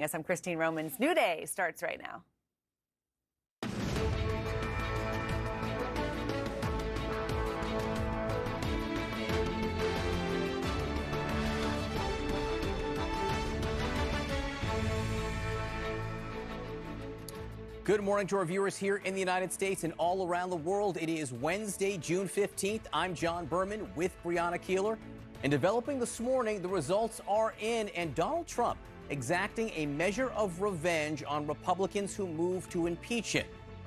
Yes, I'm Christine Romans. New Day starts right now. Good morning to our viewers here in the United States and all around the world. It is Wednesday, June 15th. I'm John Berman with Brianna Keeler. And developing this morning, the results are in, and Donald Trump exacting a measure of revenge on Republicans who moved to impeach him.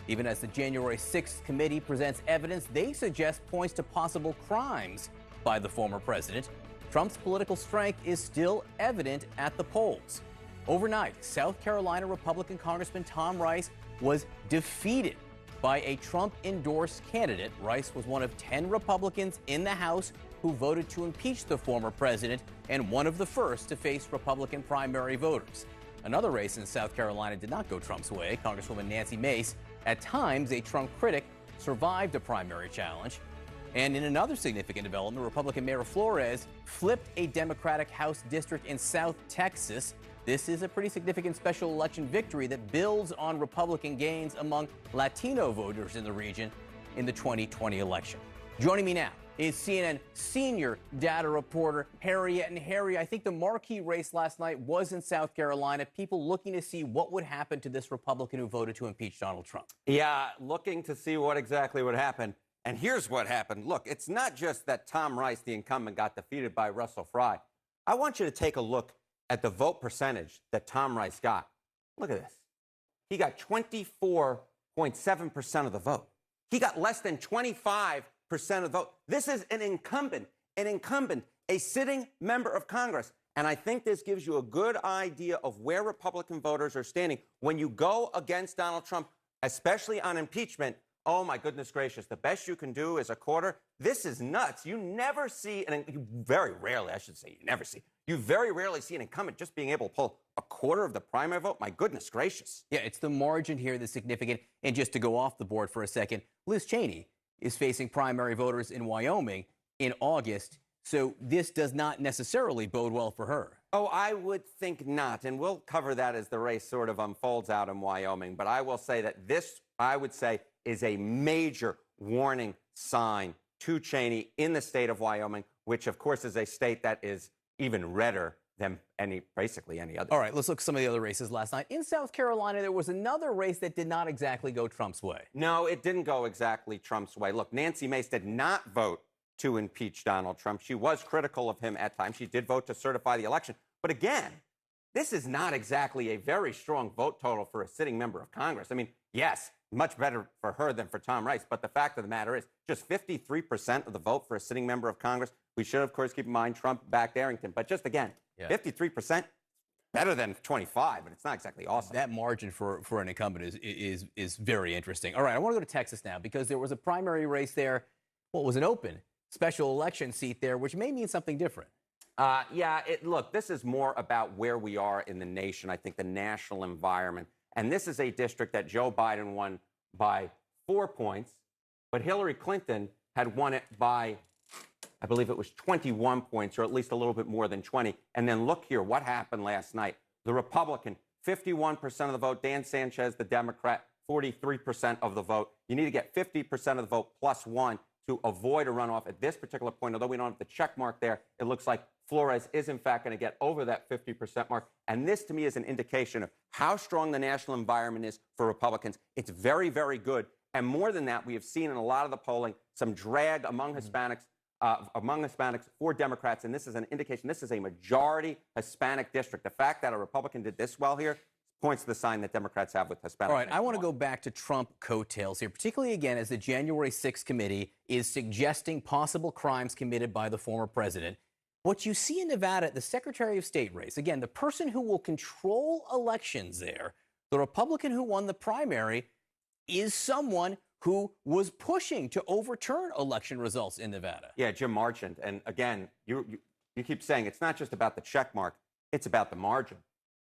Even as the January 6th committee presents evidence they suggest points to possible crimes by the former president, Trump's political strength is still evident at the polls. Overnight, South Carolina Republican Congressman Tom Rice was defeated by a Trump-endorsed candidate. Rice was one of 10 Republicans in the House who voted to impeach the former president and one of the first to face Republican primary voters. Another race in South Carolina did not go Trump's way. Congresswoman Nancy Mace, at times a Trump critic, survived a primary challenge. And in another significant development, Republican Mayor Flores flipped a Democratic House district in South Texas. This is a pretty significant special election victory that builds on Republican gains among Latino voters in the region in the 2020 election. Joining me now is CNN senior data reporter Harriet. And Harry, I think the marquee race last night was in South Carolina. People looking to see what would happen to this Republican who voted to impeach Donald Trump. Yeah, looking to see what exactly would happen. And here's what happened. Look, it's not just that Tom Rice, the incumbent, got defeated by Russell Fry. I want you to take a look at the vote percentage that Tom Rice got. Look at this. He got 24.7% of the vote. He got less than 25% of the vote. This is an incumbent, a sitting member of Congress. And I think this gives you a good idea of where Republican voters are standing. When you go against Donald Trump, especially on impeachment, oh my goodness gracious, the best you can do is a quarter. This is nuts. You never see, and you very rarely, I should say, you very rarely see an incumbent just being able to pull a quarter of the primary vote. My goodness gracious. Yeah, it's the margin here that's significant. And just to go off the board for a second, Liz Cheney is facing primary voters in Wyoming in August. So this does not necessarily bode well for her. Oh, I would think not. And we'll cover that as the race sort of unfolds out in Wyoming. But I will say that this, I would say, is a major warning sign to Cheney in the state of Wyoming, which, of course, is a state that is even redder than basically any other. All right, let's look at some of the other races last night. In South Carolina, there was another race that did not exactly go Trump's way. No, it didn't go exactly Trump's way. Look, Nancy Mace did not vote to impeach Donald Trump. She was critical of him at times. She did vote to certify the election. But again, this is not exactly a very strong vote total for a sitting member of Congress. I mean, yes, much better for her than for Tom Rice. But the fact of the matter is just 53% of the vote for a sitting member of Congress. We should, of course, keep in mind Trump backed Arrington. But just again, 53%, better than 25, but it's not exactly awesome. That margin for an incumbent is very interesting. All right, I want to go to Texas now because there was a primary race there. Well, it was an open special election seat there, which may mean something different. Look, this is more about where we are in the nation, I think, the national environment. And this is a district that Joe Biden won by 4 points, but Hillary Clinton had won it by, I believe it was 21 points, or at least a little bit more than 20. And then look here, what happened last night. The Republican, 51% of the vote. Dan Sanchez, the Democrat, 43% of the vote. You need to get 50% of the vote plus one to avoid a runoff at this particular point. Although we don't have the check mark there, it looks like Flores is, in fact, going to get over that 50% mark. And this, to me, is an indication of how strong the national environment is for Republicans. It's very, very good. And more than that, we have seen in a lot of the polling some drag among Hispanics for Democrats. And this is an indication this is a majority Hispanic district. The fact that a Republican did this well here points to the sign that Democrats have with Hispanics. All right, I want to go back to Trump coattails here, particularly again as the January 6th committee is suggesting possible crimes committed by the former president. What you see in Nevada, the Secretary of State race, again, the person who will control elections there, the Republican who won the primary, is someone who was pushing to overturn election results in Nevada. Yeah, Jim Marchant. And again, you keep saying it's not just about the check mark, it's about the margin.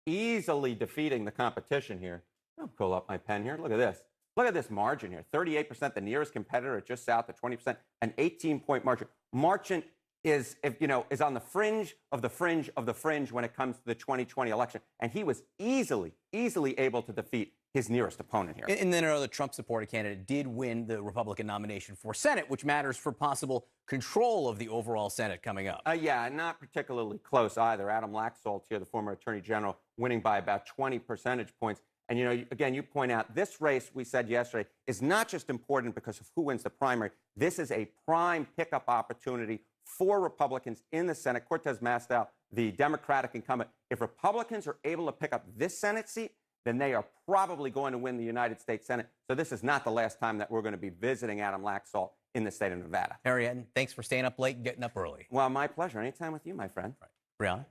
Easily defeating the competition here. I'll pull up my pen here. Look at this. Look at this margin here. 38%, the nearest competitor just south of 20%, an 18-point margin. Marchant is, if, is on the fringe of the fringe of the fringe when it comes to the 2020 election. And he was easily able to defeat his nearest opponent here. And then another Trump-supported candidate did win the Republican nomination for Senate, which matters for possible control of the overall Senate coming up. Yeah, not particularly close either. Adam Laxalt here, the former Attorney General, winning by about 20 percentage points. And, again, you point out this race, we said yesterday, is not just important because of who wins the primary. This is a prime pickup opportunity for Republicans in the Senate. Cortez Masto, the Democratic incumbent. If Republicans are able to pick up this Senate seat, then they are probably going to win the United States Senate. So this is not the last time that we're going to be visiting Adam Laxalt in the state of Nevada. Harry Eden, thanks for staying up late and getting up early. Well, my pleasure. Anytime with you, my friend. Right. Brianna?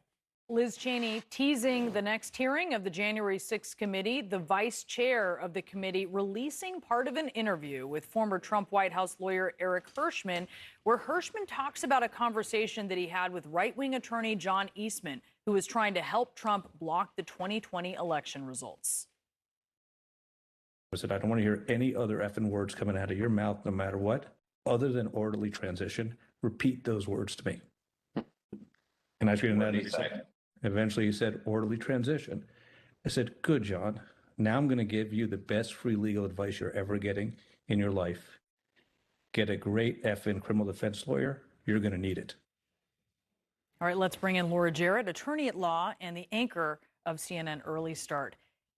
Liz Cheney teasing the next hearing of the January 6th committee, the vice chair of the committee releasing part of an interview with former Trump White House lawyer Eric Hirschman, where Hirschman talks about a conversation that he had with right-wing attorney John Eastman, who was trying to help Trump block the 2020 election results. I said, I don't want to hear any other effing words coming out of your mouth, no matter what, other than orderly transition. Repeat those words to me. And I treated that as eventually he said, orderly transition. I said, good, John. Now I'm going to give you the best free legal advice you're ever getting in your life. Get a great effing criminal defense lawyer. You're going to need it. All right, let's bring in Laura Jarrett, attorney at law and the anchor of CNN Early Start.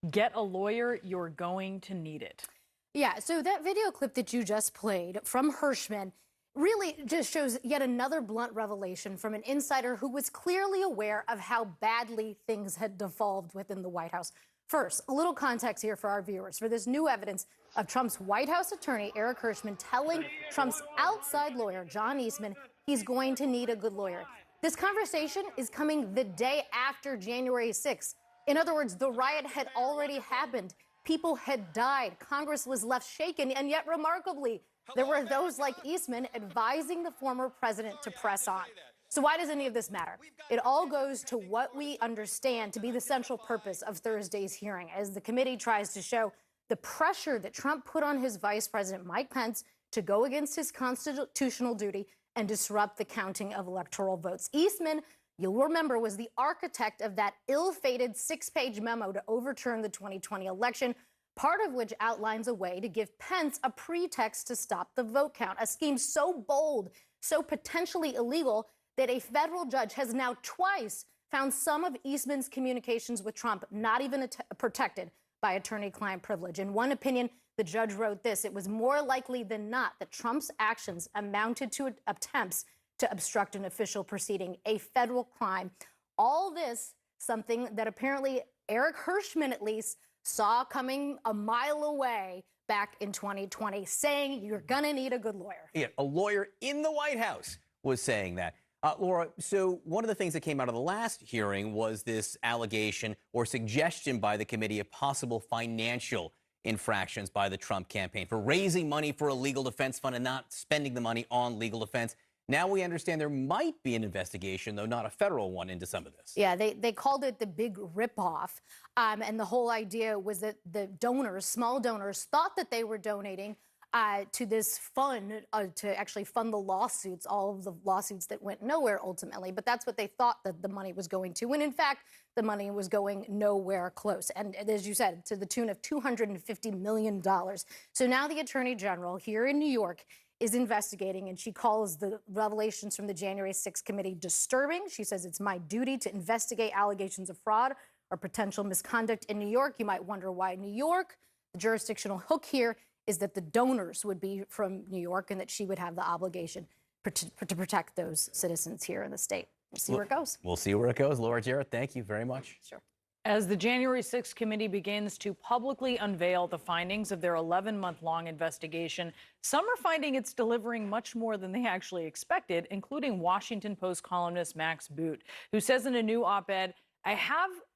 Get a lawyer, you're going to need it. Yeah, so that video clip that you just played from Hirschman really just shows yet another blunt revelation from an insider who was clearly aware of how badly things had devolved within the White House. First, a little context here for our viewers. For this new evidence of Trump's White House attorney, Eric Hirschman, telling Trump's outside lawyer, John Eastman, he's going to need a good lawyer. This conversation is coming the day after January 6th. In other words, the riot had already happened. People had died. Congress was left shaken, and yet remarkably, there were those like Eastman advising the former president to press on. So why does any of this matter? It all goes to what we understand to be the central purpose of Thursday's hearing, as the committee tries to show the pressure that Trump put on his Vice President Mike Pence to go against his constitutional duty and disrupt the counting of electoral votes. Eastman, you'll remember, was the architect of that ill-fated 6-page memo to overturn the 2020 election, part of which outlines a way to give Pence a pretext to stop the vote count, a scheme so bold, so potentially illegal, that a federal judge has now twice found some of Eastman's communications with Trump not even protected by attorney-client privilege. In one opinion, the judge wrote this: it was more likely than not that Trump's actions amounted to attempts to obstruct an official proceeding, a federal crime. All this, something that apparently Eric Hirschman at least saw coming a mile away back in 2020, saying you're going to need a good lawyer. Yeah, a lawyer in the White House was saying that. Laura, so one of the things that came out of the last hearing was this allegation or suggestion by the committee of possible financial infractions by the Trump campaign for raising money for a legal defense fund and not spending the money on legal defense. Now we understand there might be an investigation, though not a federal one, into some of this. Yeah, they called it the big ripoff. And the whole idea was that the donors, small donors, thought that they were donating to this fund to actually fund the lawsuits, all of the lawsuits that went nowhere ultimately. But that's what they thought that the money was going to. And in fact, the money was going nowhere close. And as you said, to the tune of $250 million. So now the Attorney General here in New York is investigating, and she calls the revelations from the January 6th committee disturbing. She says it's my duty to investigate allegations of fraud or potential misconduct in New York. You might wonder why New York. The jurisdictional hook here is that the donors would be from New York and that she would have the obligation to protect those citizens here in the state. We'll see where it goes. We'll see where it goes. Laura Jarrett, thank you very much. Sure. As the January 6th committee begins to publicly unveil the findings of their 11-month-long investigation, some are finding it's delivering much more than they actually expected, including Washington Post columnist Max Boot, who says in a new op-ed, I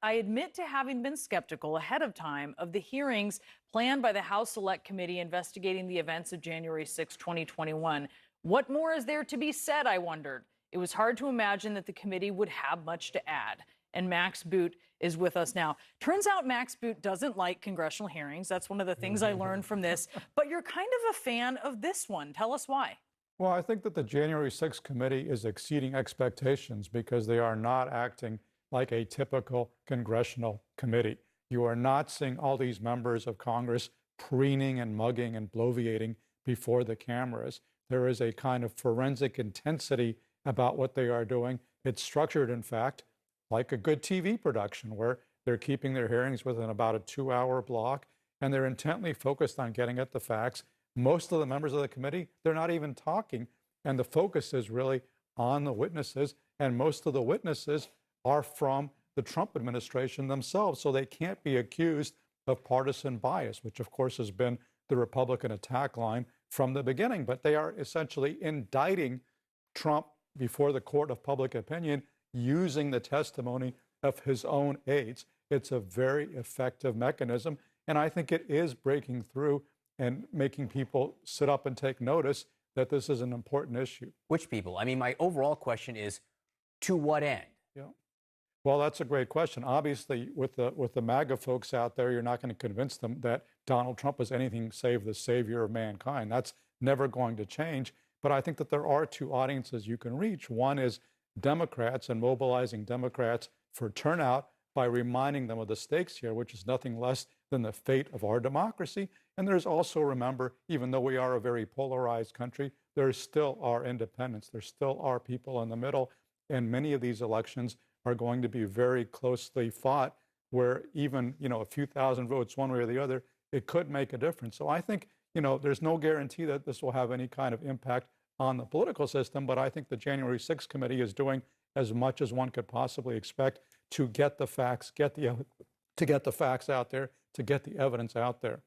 admit to having been skeptical ahead of time of the hearings planned by the House Select Committee investigating the events of January 6, 2021. What more is there to be said, I wondered. It was hard to imagine that the committee would have much to add. And Max Boot is with us now. Turns out Max Boot doesn't like congressional hearings. That's one of the things I learned from this. But you're kind of a fan of this one. Tell us why. Well, I think that the January 6th committee is exceeding expectations because they are not acting like a typical congressional committee. You are not seeing all these members of Congress preening and mugging and bloviating before the cameras. There is a kind of forensic intensity about what they are doing. It's structured, in fact, like a good TV production where they're keeping their hearings within about a 2-hour block, and they're intently focused on getting at the facts. Most of the members of the committee, they're not even talking, and the focus is really on the witnesses, and most of the witnesses are from the Trump administration themselves, so they can't be accused of partisan bias, which of course has been the Republican attack line from the beginning. But they are essentially indicting Trump before the court of public opinion using the testimony of his own aides. It's a very effective mechanism, and I think it is breaking through and making people sit up and take notice that this is an important issue. Which people? I mean, my overall question is, to what end? Yeah. Well, that's a great question. Obviously, with the MAGA folks out there, you're not going to convince them that Donald Trump is anything save the savior of mankind. That's never going to change. But I think that there are two audiences you can reach. One is Democrats and mobilizing Democrats for turnout by reminding them of the stakes here, which is nothing less than the fate of our democracy. And there's also, remember, even though we are a very polarized country, there still are independents. There still are people in the middle. And many of these elections are going to be very closely fought, where even, a few thousand votes one way or the other, it could make a difference. So I think, there's no guarantee that this will have any kind of impact on the political system, but I think the January 6th committee is doing as much as one could possibly expect to get the facts, to get the facts out there, to get the evidence out there.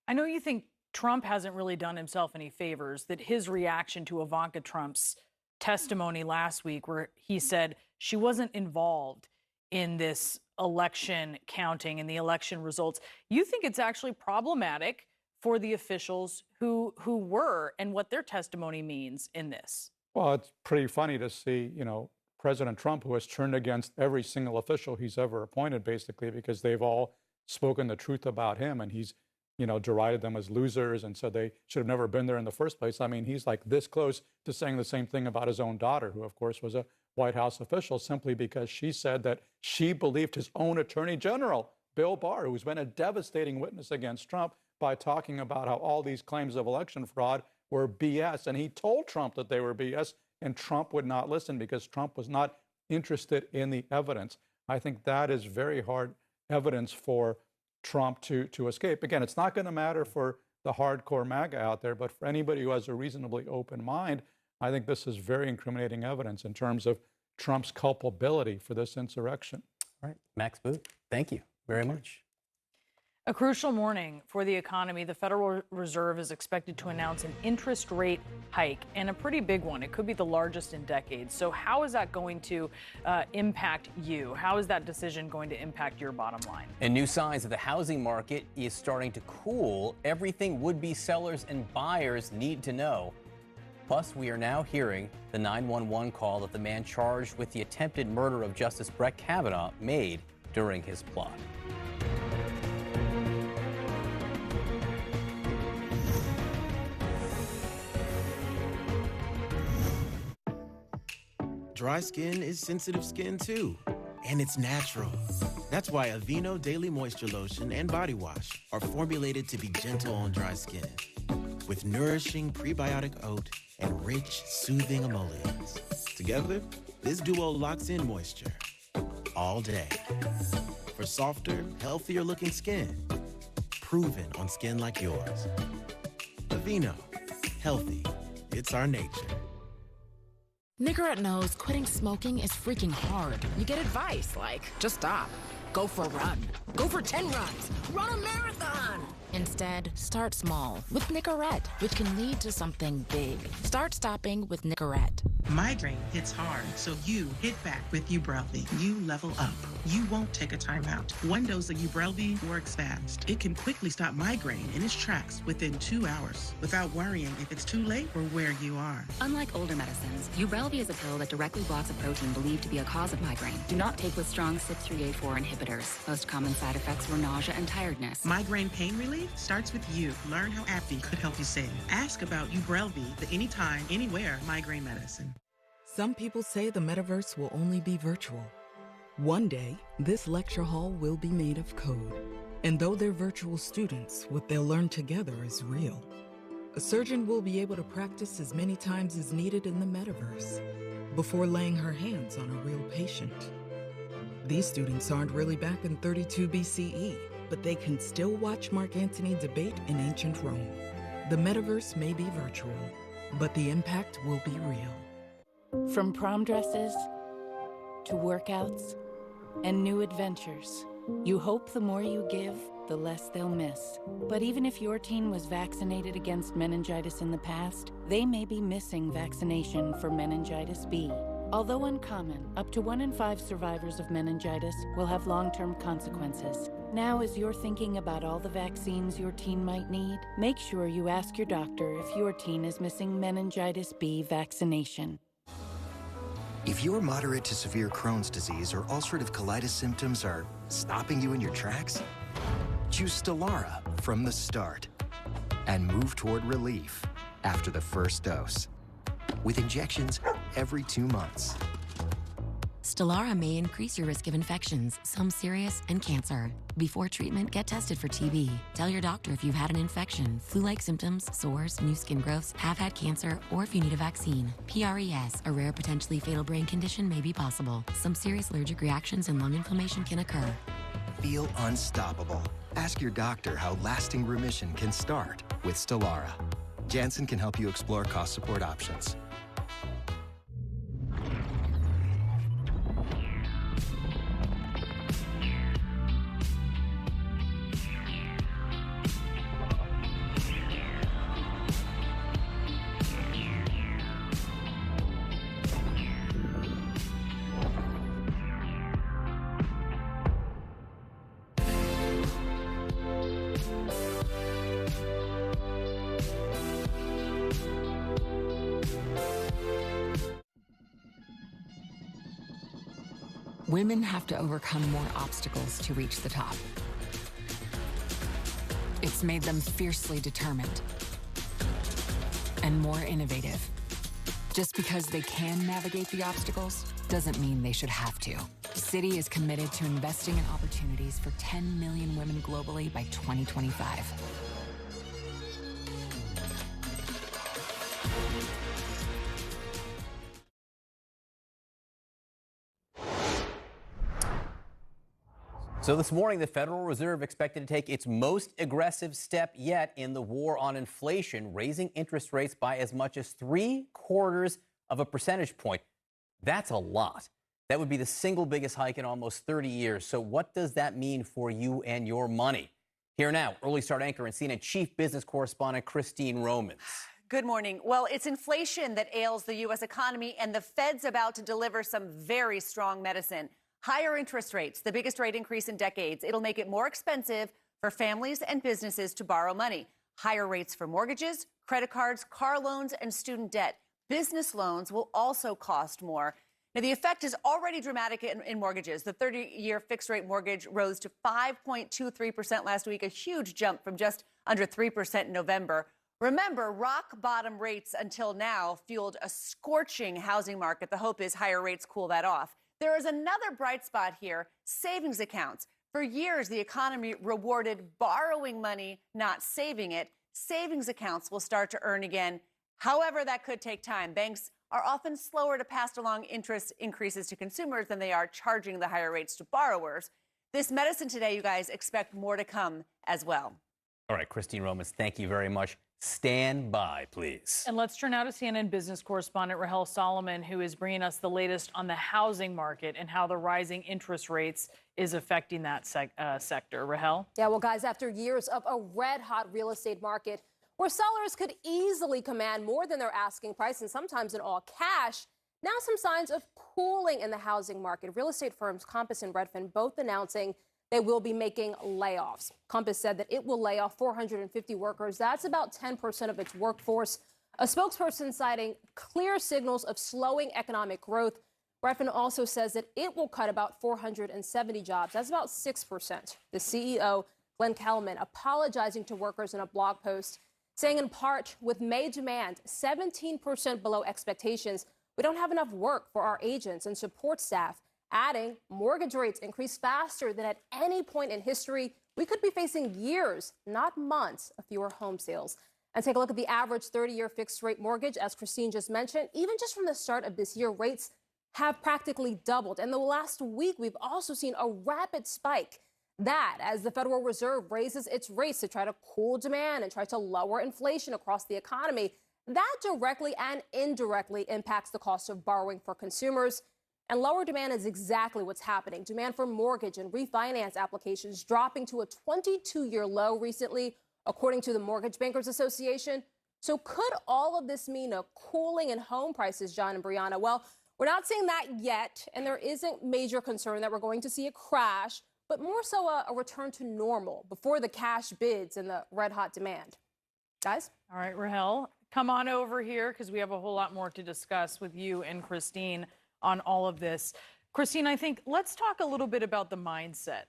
I know you think Trump hasn't really done himself any favors, that his reaction to Ivanka Trump's testimony last week, where he said she wasn't involved in this election counting and the election results, you think it's actually problematic for the officials who were and what their testimony means in this? Well, it's pretty funny to see, President Trump, who has turned against every single official he's ever appointed, basically, because they've all spoken the truth about him, and he's, derided them as losers and said they should have never been there in the first place. I mean, he's like this close to saying the same thing about his own daughter, who, of course, was a White House official, simply because she said that she believed his own Attorney General, Bill Barr, who's been a devastating witness against Trump, by talking about how all these claims of election fraud were BS. And he told Trump that they were BS, and Trump would not listen because Trump was not interested in the evidence. I think that is very hard evidence for Trump to escape. Again, it's not going to matter for the hardcore MAGA out there, but for anybody who has a reasonably open mind, I think this is very incriminating evidence in terms of Trump's culpability for this insurrection. All right, Max Boot, thank you very much. A crucial morning for the economy. The Federal Reserve is expected to announce an interest rate hike, and a pretty big one. It could be the largest in decades. So how is that going to impact you? How is that decision going to impact your bottom line? And new signs that the housing market is starting to cool. Everything would-be sellers and buyers need to know. Plus, we are now hearing the 911 call that the man charged with the attempted murder of Justice Brett Kavanaugh made during his plot. Dry skin is sensitive skin too, and it's natural. That's why Aveeno Daily Moisture Lotion and Body Wash are formulated to be gentle on dry skin, with nourishing prebiotic oat and rich, soothing emollients. Together, this duo locks in moisture all day for softer, healthier looking skin, proven on skin like yours. Aveeno, healthy, it's our nature. Nicorette knows quitting smoking is freaking hard. You get advice like, just stop. Go for a run. Go for 10 runs. Run a marathon. Instead, start small with Nicorette, which can lead to something big. Start stopping with Nicorette. Migraine hits hard, so you hit back with Ubrelvy. You level up. You won't take a timeout. One dose of Ubrelvy works fast. It can quickly stop migraine in its tracks within 2 hours without worrying if it's too late or where you are. Unlike older medicines, Ubrelvy is a pill that directly blocks a protein believed to be a cause of migraine. Do not take with strong CYP3A4 inhibitors. Most common side effects were nausea and tiredness. Migraine pain relief starts with you. Learn how AbbVie could help you save. Ask about Ubrelvy, the anytime, anywhere migraine medicine. Some people say the metaverse will only be virtual. One day, this lecture hall will be made of code. And though they're virtual students, what they'll learn together is real. A surgeon will be able to practice as many times as needed in the metaverse before laying her hands on a real patient. These students aren't really back in 32 BCE, but they can still watch Mark Antony debate in ancient Rome. The metaverse may be virtual, but the impact will be real. From prom dresses to workouts and new adventures, you hope the more you give, the less they'll miss. But even if your teen was vaccinated against meningitis in the past, they may be missing vaccination for meningitis B. Although uncommon, up to 1 in 5 survivors of meningitis will have long-term consequences. Now, as you're thinking about all the vaccines your teen might need, make sure you ask your doctor if your teen is missing meningitis B vaccination. If your moderate to severe Crohn's disease or ulcerative colitis symptoms are stopping you in your tracks, choose Stelara from the start and move toward relief after the first dose, with injections every 2 months. Stelara may increase your risk of infections, some serious, and cancer. Before treatment, get tested for TB. Tell your doctor if you've had an infection, flu-like symptoms, sores, new skin growths, have had cancer, or if you need a vaccine. PRES, a rare potentially fatal brain condition, may be possible. Some serious allergic reactions and lung inflammation can occur. Feel unstoppable. Ask your doctor how lasting remission can start with Stelara. Janssen can help you explore cost support options. Women have to overcome more obstacles to reach the top. It's made them fiercely determined and more innovative. Just because they can navigate the obstacles doesn't mean they should have to. Citi is committed to investing in opportunities for 10 million women globally by 2025. So this morning, the Federal Reserve expected to take its most aggressive step yet in the war on inflation, raising interest rates by as much as 0.75 of a percentage point. That's a lot. That would be the single biggest hike in almost 30 years. So what does that mean for you and your money? Here now, early start anchor and CNN chief business correspondent Christine Romans. Good morning. Well, it's inflation that ails the U.S. economy, and the Fed's about to deliver some very strong medicine. Higher interest rates, the biggest rate increase in decades. It'll make it more expensive for families and businesses to borrow money. Higher rates for mortgages, credit cards, car loans, and student debt. Business loans will also cost more. Now, the effect is already dramatic in mortgages. The 30-year fixed-rate mortgage rose to 5.23% last week, a huge jump from just under 3% in November. Remember, rock-bottom rates until now fueled a scorching housing market. The hope is higher rates cool that off. There is another bright spot here, savings accounts. For years, the economy rewarded borrowing money, not saving it. Savings accounts will start to earn again. However, that could take time. Banks are often slower to pass along interest increases to consumers than they are charging the higher rates to borrowers. This medicine today, you guys, expect more to come as well. All right, Christine Romans, thank you very much. Stand by, please. And let's turn now to CNN business correspondent Rahel Solomon, who is bringing us the latest on the housing market and how the rising interest rates is affecting that sector. Rahel? Yeah, well, guys, after years of a red-hot real estate market, where sellers could easily command more than their asking price and sometimes in all cash. Now some signs of cooling in the housing market. Real estate firms Compass and Redfin both announcing they will be making layoffs. Compass said that it will lay off 450 workers. That's about 10% of its workforce. A spokesperson citing clear signals of slowing economic growth. Redfin also says that it will cut about 470 jobs. That's about 6%. The CEO, Glenn Kelman, apologizing to workers in a blog post, saying in part, with May demand 17% below expectations, we don't have enough work for our agents and support staff. Adding, mortgage rates increase faster than at any point in history. We could be facing years, not months, of fewer home sales. And take a look at the average 30-year fixed rate mortgage, as Christine just mentioned. Even just from the start of this year, rates have practically doubled. And the last week, we've also seen a rapid spike. That as the Federal Reserve raises its rates to try to cool demand and try to lower inflation across the economy, that directly and indirectly impacts the cost of borrowing for consumers. And lower demand is exactly what's happening. Demand for mortgage and refinance applications dropping to a 22-year low recently, according to the Mortgage Bankers Association. So could all of this mean a cooling in home prices, John and Brianna? Well, we're not seeing that yet, and there isn't major concern that we're going to see a crash, but more so a return to normal before the cash bids and the red-hot demand. Guys? All right, Rahel, come on over here because we have a whole lot more to discuss with you and Christine on all of this. Christine, I think let's talk a little bit about the mindset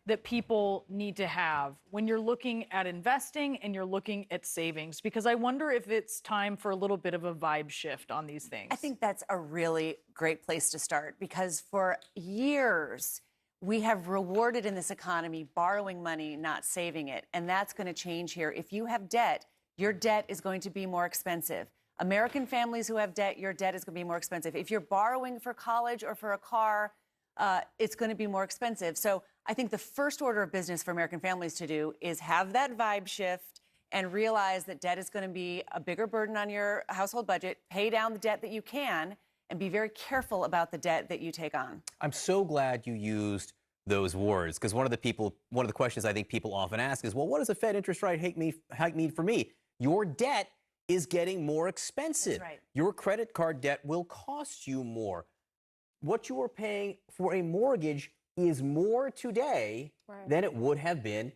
that people need to have when you're looking at investing and you're looking at savings, because I wonder if it's time for a little bit of a vibe shift on these things. I think that's a really great place to start, because for years we have rewarded in this economy borrowing money, not saving it. And that's going to change here. If you have debt, your debt is going to be more expensive. American families who have debt, your debt is going to be more expensive. If you're borrowing for college or for a car, it's going to be more expensive. So I think the first order of business for American families to do is have that vibe shift and realize that debt is going to be a bigger burden on your household budget. Pay down the debt that you can and be very careful about the debt that you take on. I'm so glad you used those words, because one of the questions I think people often ask is, well, what does a Fed interest rate hike mean for me? Your debt is getting more expensive. That's right. Your credit card debt will cost you more. What you are paying for a mortgage is more today than it would have been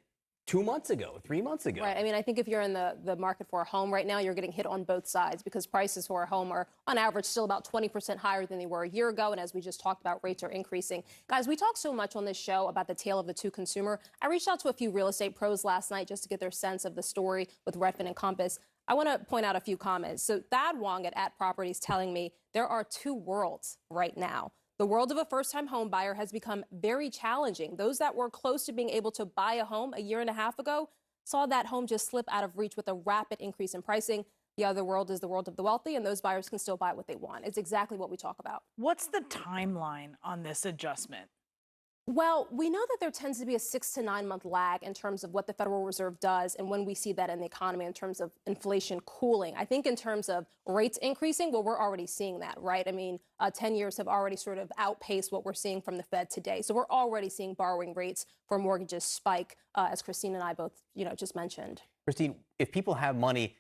2 months ago, 3 months ago. Right. I mean, I think if you're in the market for a home right now, you're getting hit on both sides, because prices for a home are, on average, still about 20% higher than they were a year ago. And as we just talked about, rates are increasing. Guys, we talk so much on this show about the tale of the two consumer. I reached out to a few real estate pros last night just to get their sense of the story with Redfin and Compass. I want to point out a few comments. So Thad Wong at Properties telling me there are two worlds right now. The world of a first-time home buyer has become very challenging. Those that were close to being able to buy a home a year and a half ago saw that home just slip out of reach with a rapid increase in pricing. The other world is the world of the wealthy, and those buyers can still buy what they want. It's exactly what we talk about. What's the timeline on this adjustment? Well, we know that there tends to be a 6 to 9 month lag in terms of what the Federal Reserve does and when we see that in the economy in terms of inflation cooling. I think in terms of rates increasing, well, we're already seeing that, right? I mean, 10 years have already sort of outpaced what we're seeing from the Fed today. So we're already seeing borrowing rates for mortgages spike, as Christine and I both, just mentioned. Christine, if people have money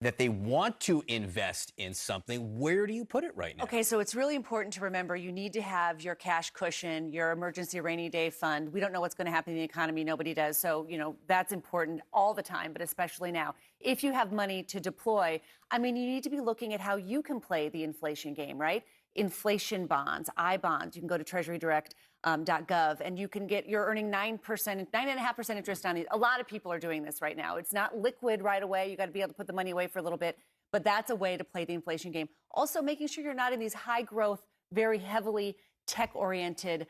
that they want to invest in something, where do you put it right now? Okay, so it's really important to remember you need to have your cash cushion, your emergency rainy day fund. We don't know what's going to happen in the economy. Nobody does. So, that's important all the time, but especially now. If you have money to deploy, you need to be looking at how you can play the inflation game, right? Inflation bonds, I-bonds. You can go to treasurydirect.gov and you can you're earning 9.5% interest on these. A lot of people are doing this right now. It's not liquid right away. You got to be able to put the money away for a little bit, but that's a way to play the inflation game. Also, making sure you're not in these high growth, very heavily tech oriented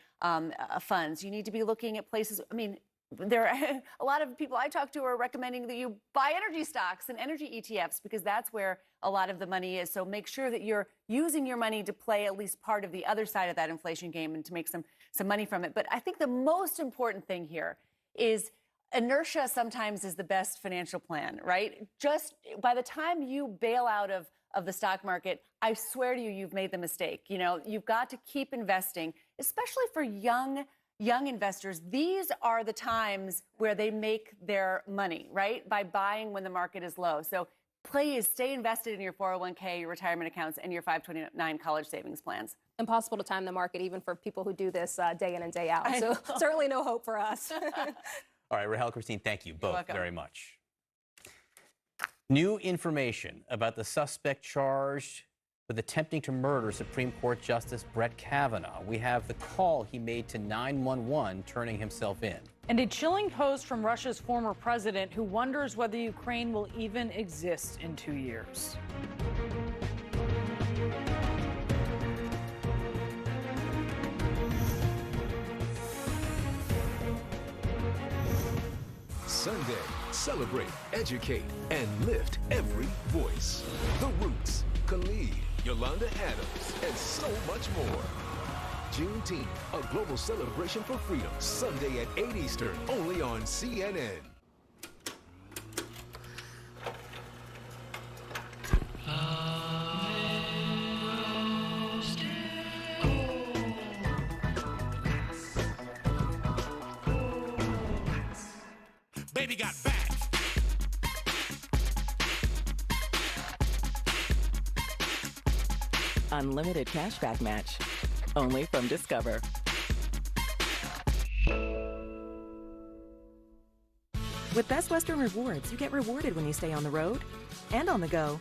funds. You need to be looking at places. There are a lot of people I talk to are recommending that you buy energy stocks and energy ETFs, because that's where a lot of the money is. So make sure that you're using your money to play at least part of the other side of that inflation game and to make some money from it. But I think the most important thing here is inertia sometimes is the best financial plan, right? Just by the time you bail out of the stock market, I swear to you, you've made the mistake. You've got to keep investing, especially for young young investors, these are the times where they make their money, right? By buying when the market is low. So please stay invested in your 401k, your retirement accounts, and your 529 college savings plans. Impossible to time the market, even for people who do this day in and day out. So certainly no hope for us. All right, Rahel, Christine, thank you both welcome. very much. New information about the suspect charged with attempting to murder Supreme Court Justice Brett Kavanaugh. We have the call he made to 911 turning himself in. And a chilling post from Russia's former president who wonders whether Ukraine will even exist in 2 years. Sunday, celebrate, educate, and lift every voice. The Roots, Khalid, Yolanda Adams, and so much more. Juneteenth, a global celebration for freedom. Sunday at 8 Eastern, only on CNN. Baby got back. Unlimited cashback match. Only from Discover. With Best Western Rewards, you get rewarded when you stay on the road and on the go.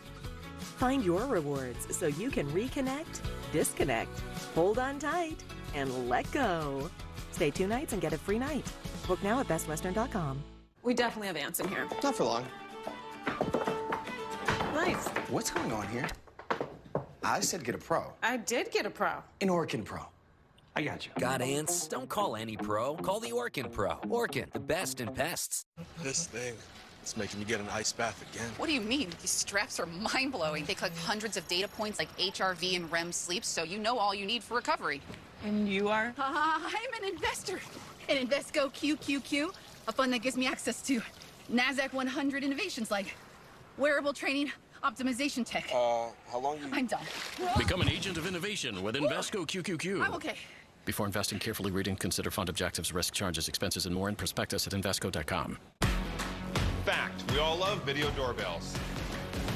Find your rewards so you can reconnect, disconnect, hold on tight, and let go. Stay 2 nights and get a free night. Book now at bestwestern.com. We definitely have ants in here. Not for long. Nice. What's going on here? I said get a pro. I did get a pro. An Orkin Pro. I got you. Got ants? Don't call any pro. Call the Orkin Pro. Orkin, the best in pests. This thing, it's making you get an ice bath again. What do you mean? These straps are mind-blowing. They collect hundreds of data points like HRV and REM sleep, so you know all you need for recovery. And you are? I'm an investor in Invesco QQQ, a fund that gives me access to NASDAQ 100 innovations like wearable training, optimization tech. How long you... I'm done. Become an agent of innovation with Invesco QQQ. I'm okay. Before investing, carefully read and consider fund objectives, risk, charges, expenses, and more in prospectus at Invesco.com. Fact, we all love video doorbells.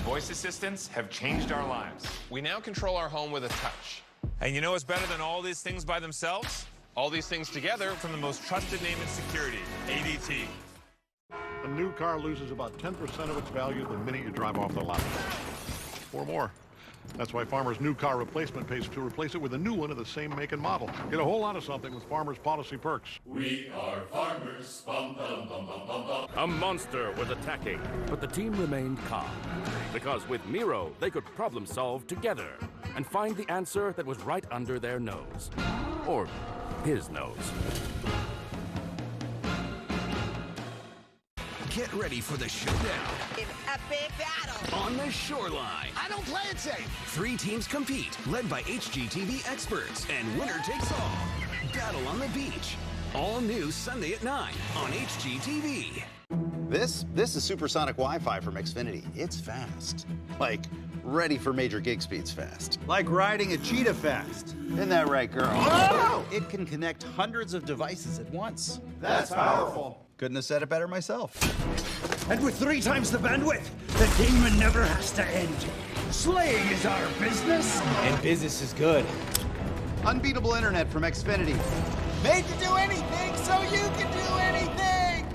Voice assistants have changed our lives. We now control our home with a touch. And you know what's better than all these things by themselves? All these things together from the most trusted name in security, ADT. A new car loses about 10% of its value the minute you drive off the lot. Or more. That's why Farmer's new car replacement pays to replace it with a new one of the same make and model. Get a whole lot of something with Farmer's policy perks. We are farmers. Bum, bum, bum, bum, bum, bum. A monster was attacking, but the team remained calm. Because with Miro, they could problem solve together and find the answer that was right under their nose. Or his nose. Get ready for the showdown. An epic battle. On the shoreline. I don't play it safe. 3 teams compete, led by HGTV experts, and winner takes all. Battle on the beach. All new Sunday at 9 on HGTV. This is supersonic Wi-Fi from Xfinity. It's fast. Like, ready for major gig speeds fast. Like riding a cheetah fast. Isn't that right, girl? Oh! It can connect hundreds of devices at once. That's powerful. Couldn't have said it better myself. And with 3 times the bandwidth, the demon never has to end. Slaying is our business. And business is good. Unbeatable internet from Xfinity. Made to do anything so you can do anything.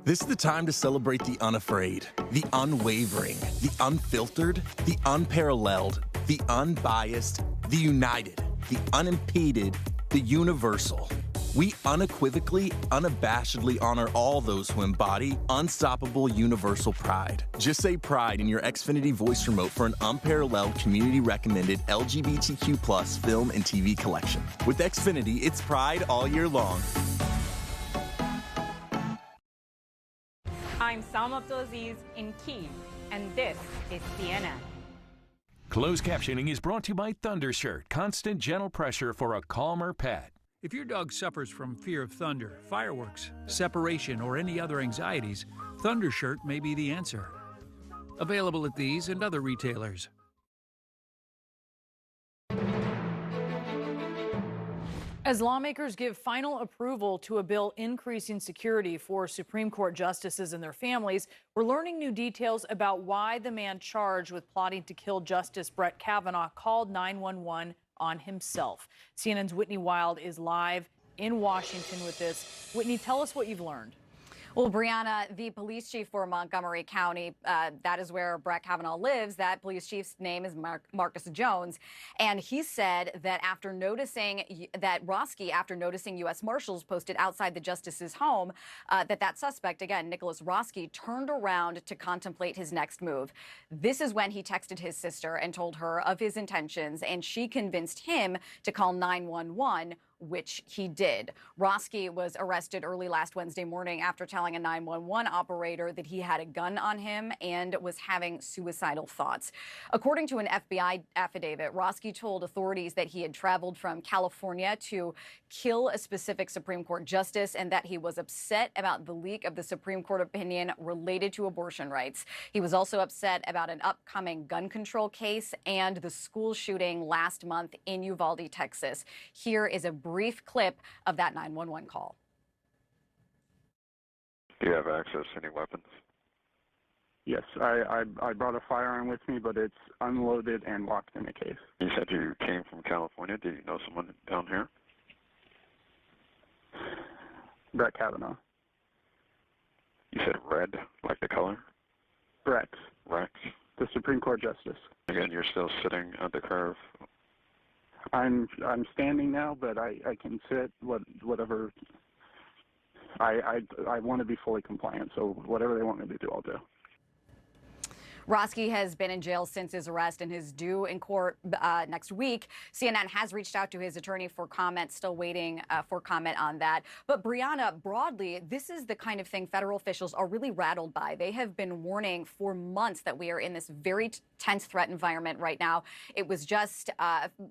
This is the time to celebrate the unafraid, the unwavering, the unfiltered, the unparalleled, the unbiased, the united, the unimpeded, the universal. We unequivocally, unabashedly honor all those who embody unstoppable universal pride. Just say pride in your Xfinity voice remote for an unparalleled community-recommended LGBTQ+ film and TV collection. With Xfinity, it's pride all year long. I'm Salma Abdulaziz in Kyiv, and this is CNN. Closed captioning is brought to you by Thundershirt, constant gentle pressure for a calmer pet. If your dog suffers from fear of thunder, fireworks, separation, or any other anxieties, Thundershirt may be the answer. Available at these and other retailers. As lawmakers give final approval to a bill increasing security for Supreme Court justices and their families, we're learning new details about why the man charged with plotting to kill Justice Brett Kavanaugh called 911 on himself. CNN's Whitney Wild is live in Washington with this. Whitney, tell us what you've learned. Well, Brianna, the police chief for Montgomery County, that is where Brett Kavanaugh lives. That police chief's name is Marcus Jones. And he said that after noticing U.S. Marshals posted outside the justice's home, that suspect, again, Nicholas Roski, turned around to contemplate his next move. This is when he texted his sister and told her of his intentions, and she convinced him to call 911, which he did. Roski was arrested early last Wednesday morning after telling a 911 operator that he had a gun on him and was having suicidal thoughts. According to an FBI affidavit, Roski told authorities that he had traveled from California to kill a specific Supreme Court justice and that he was upset about the leak of the Supreme Court opinion related to abortion rights. He was also upset about an upcoming gun control case and the school shooting last month in Uvalde, Texas. Here is a brief clip of that 911 call. Do you have access to any weapons? Yes, I brought a firearm with me, but it's unloaded and locked in a case. You said you came from California. Do you know someone down here? Brett Kavanaugh. You said red, like the color? Rex. Rex? The Supreme Court Justice. Again, you're still sitting at the curve. I'm standing now, but I can sit whatever. I want to be fully compliant, so whatever they want me to do, I'll do. Roski has been in jail since his arrest and is due in court next week. CNN has reached out to his attorney for comment, still waiting for comment on that. But Brianna, broadly, this is the kind of thing federal officials are really rattled by. They have been warning for months that we are in this very tense threat environment right now. It was just,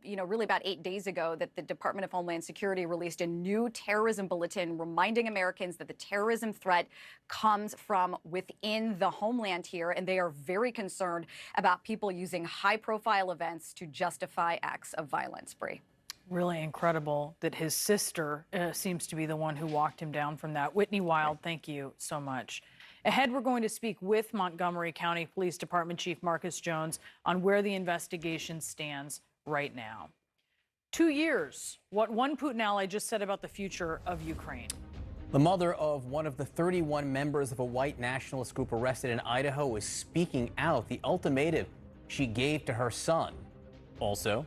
really about 8 days ago that the Department of Homeland Security released a new terrorism bulletin reminding Americans that the terrorism threat comes from within the homeland here, and they are very concerned about people using high-profile events to justify acts of violence. Bree. Really incredible that his sister seems to be the one who walked him down from that. Whitney Wild, thank you so much. Ahead, we're going to speak with Montgomery County Police Department Chief Marcus Jones on where the investigation stands right now. 2 years. What one Putin ally just said about the future of Ukraine. The mother of one of the 31 members of a white nationalist group arrested in Idaho is speaking out the ultimatum she gave to her son. Also,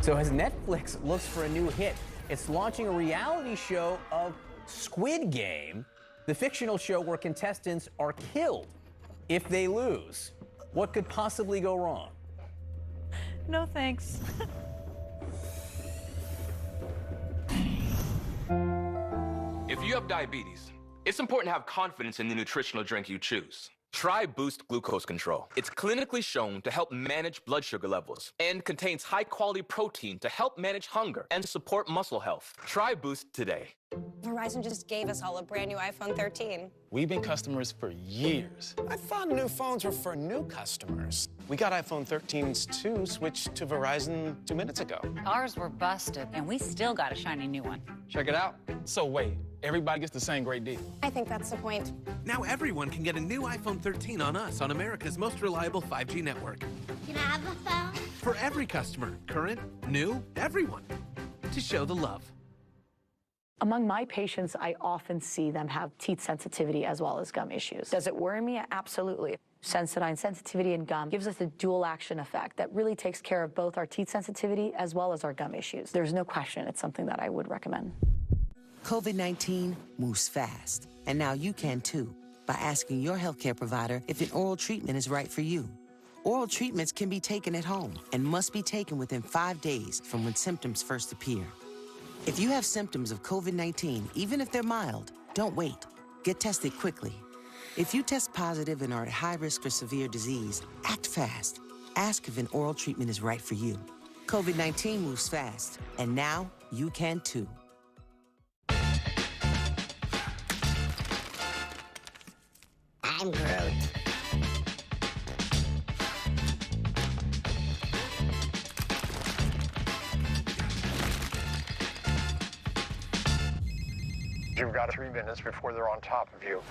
so as Netflix looks for a new hit, it's launching a reality show of Squid Game, the fictional show where contestants are killed if they lose. What could possibly go wrong? No, thanks. If you have diabetes, it's important to have confidence in the nutritional drink you choose. Try Boost Glucose Control. It's clinically shown to help manage blood sugar levels and contains high-quality protein to help manage hunger and support muscle health. Try Boost today. Verizon just gave us all a brand new iPhone 13. We've been customers for years. I thought new phones were for new customers. We got iPhone 13s too, switched to Verizon 2 minutes ago. Ours were busted, and we still got a shiny new one. Check it out. So wait, everybody gets the same great deal. I think that's the point. Now everyone can get a new iPhone 13 on us on America's most reliable 5G network. Can I have a phone? For every customer, current, new, everyone, to show the love. Among my patients, I often see them have teeth sensitivity as well as gum issues. Does it worry me? Absolutely. Sensodyne sensitivity and gum gives us a dual action effect that really takes care of both our teeth sensitivity as well as our gum issues. There's no question it's something that I would recommend. COVID-19 moves fast, and now you can too, by asking your healthcare provider if an oral treatment is right for you. Oral treatments can be taken at home and must be taken within 5 days from when symptoms first appear. If you have symptoms of COVID-19, even if they're mild, don't wait. Get tested quickly. If you test positive and are at high risk for severe disease, act fast. Ask if an oral treatment is right for you. COVID-19 moves fast, and now you can too. I'm Groot. You've got 3 minutes before they're on top of you.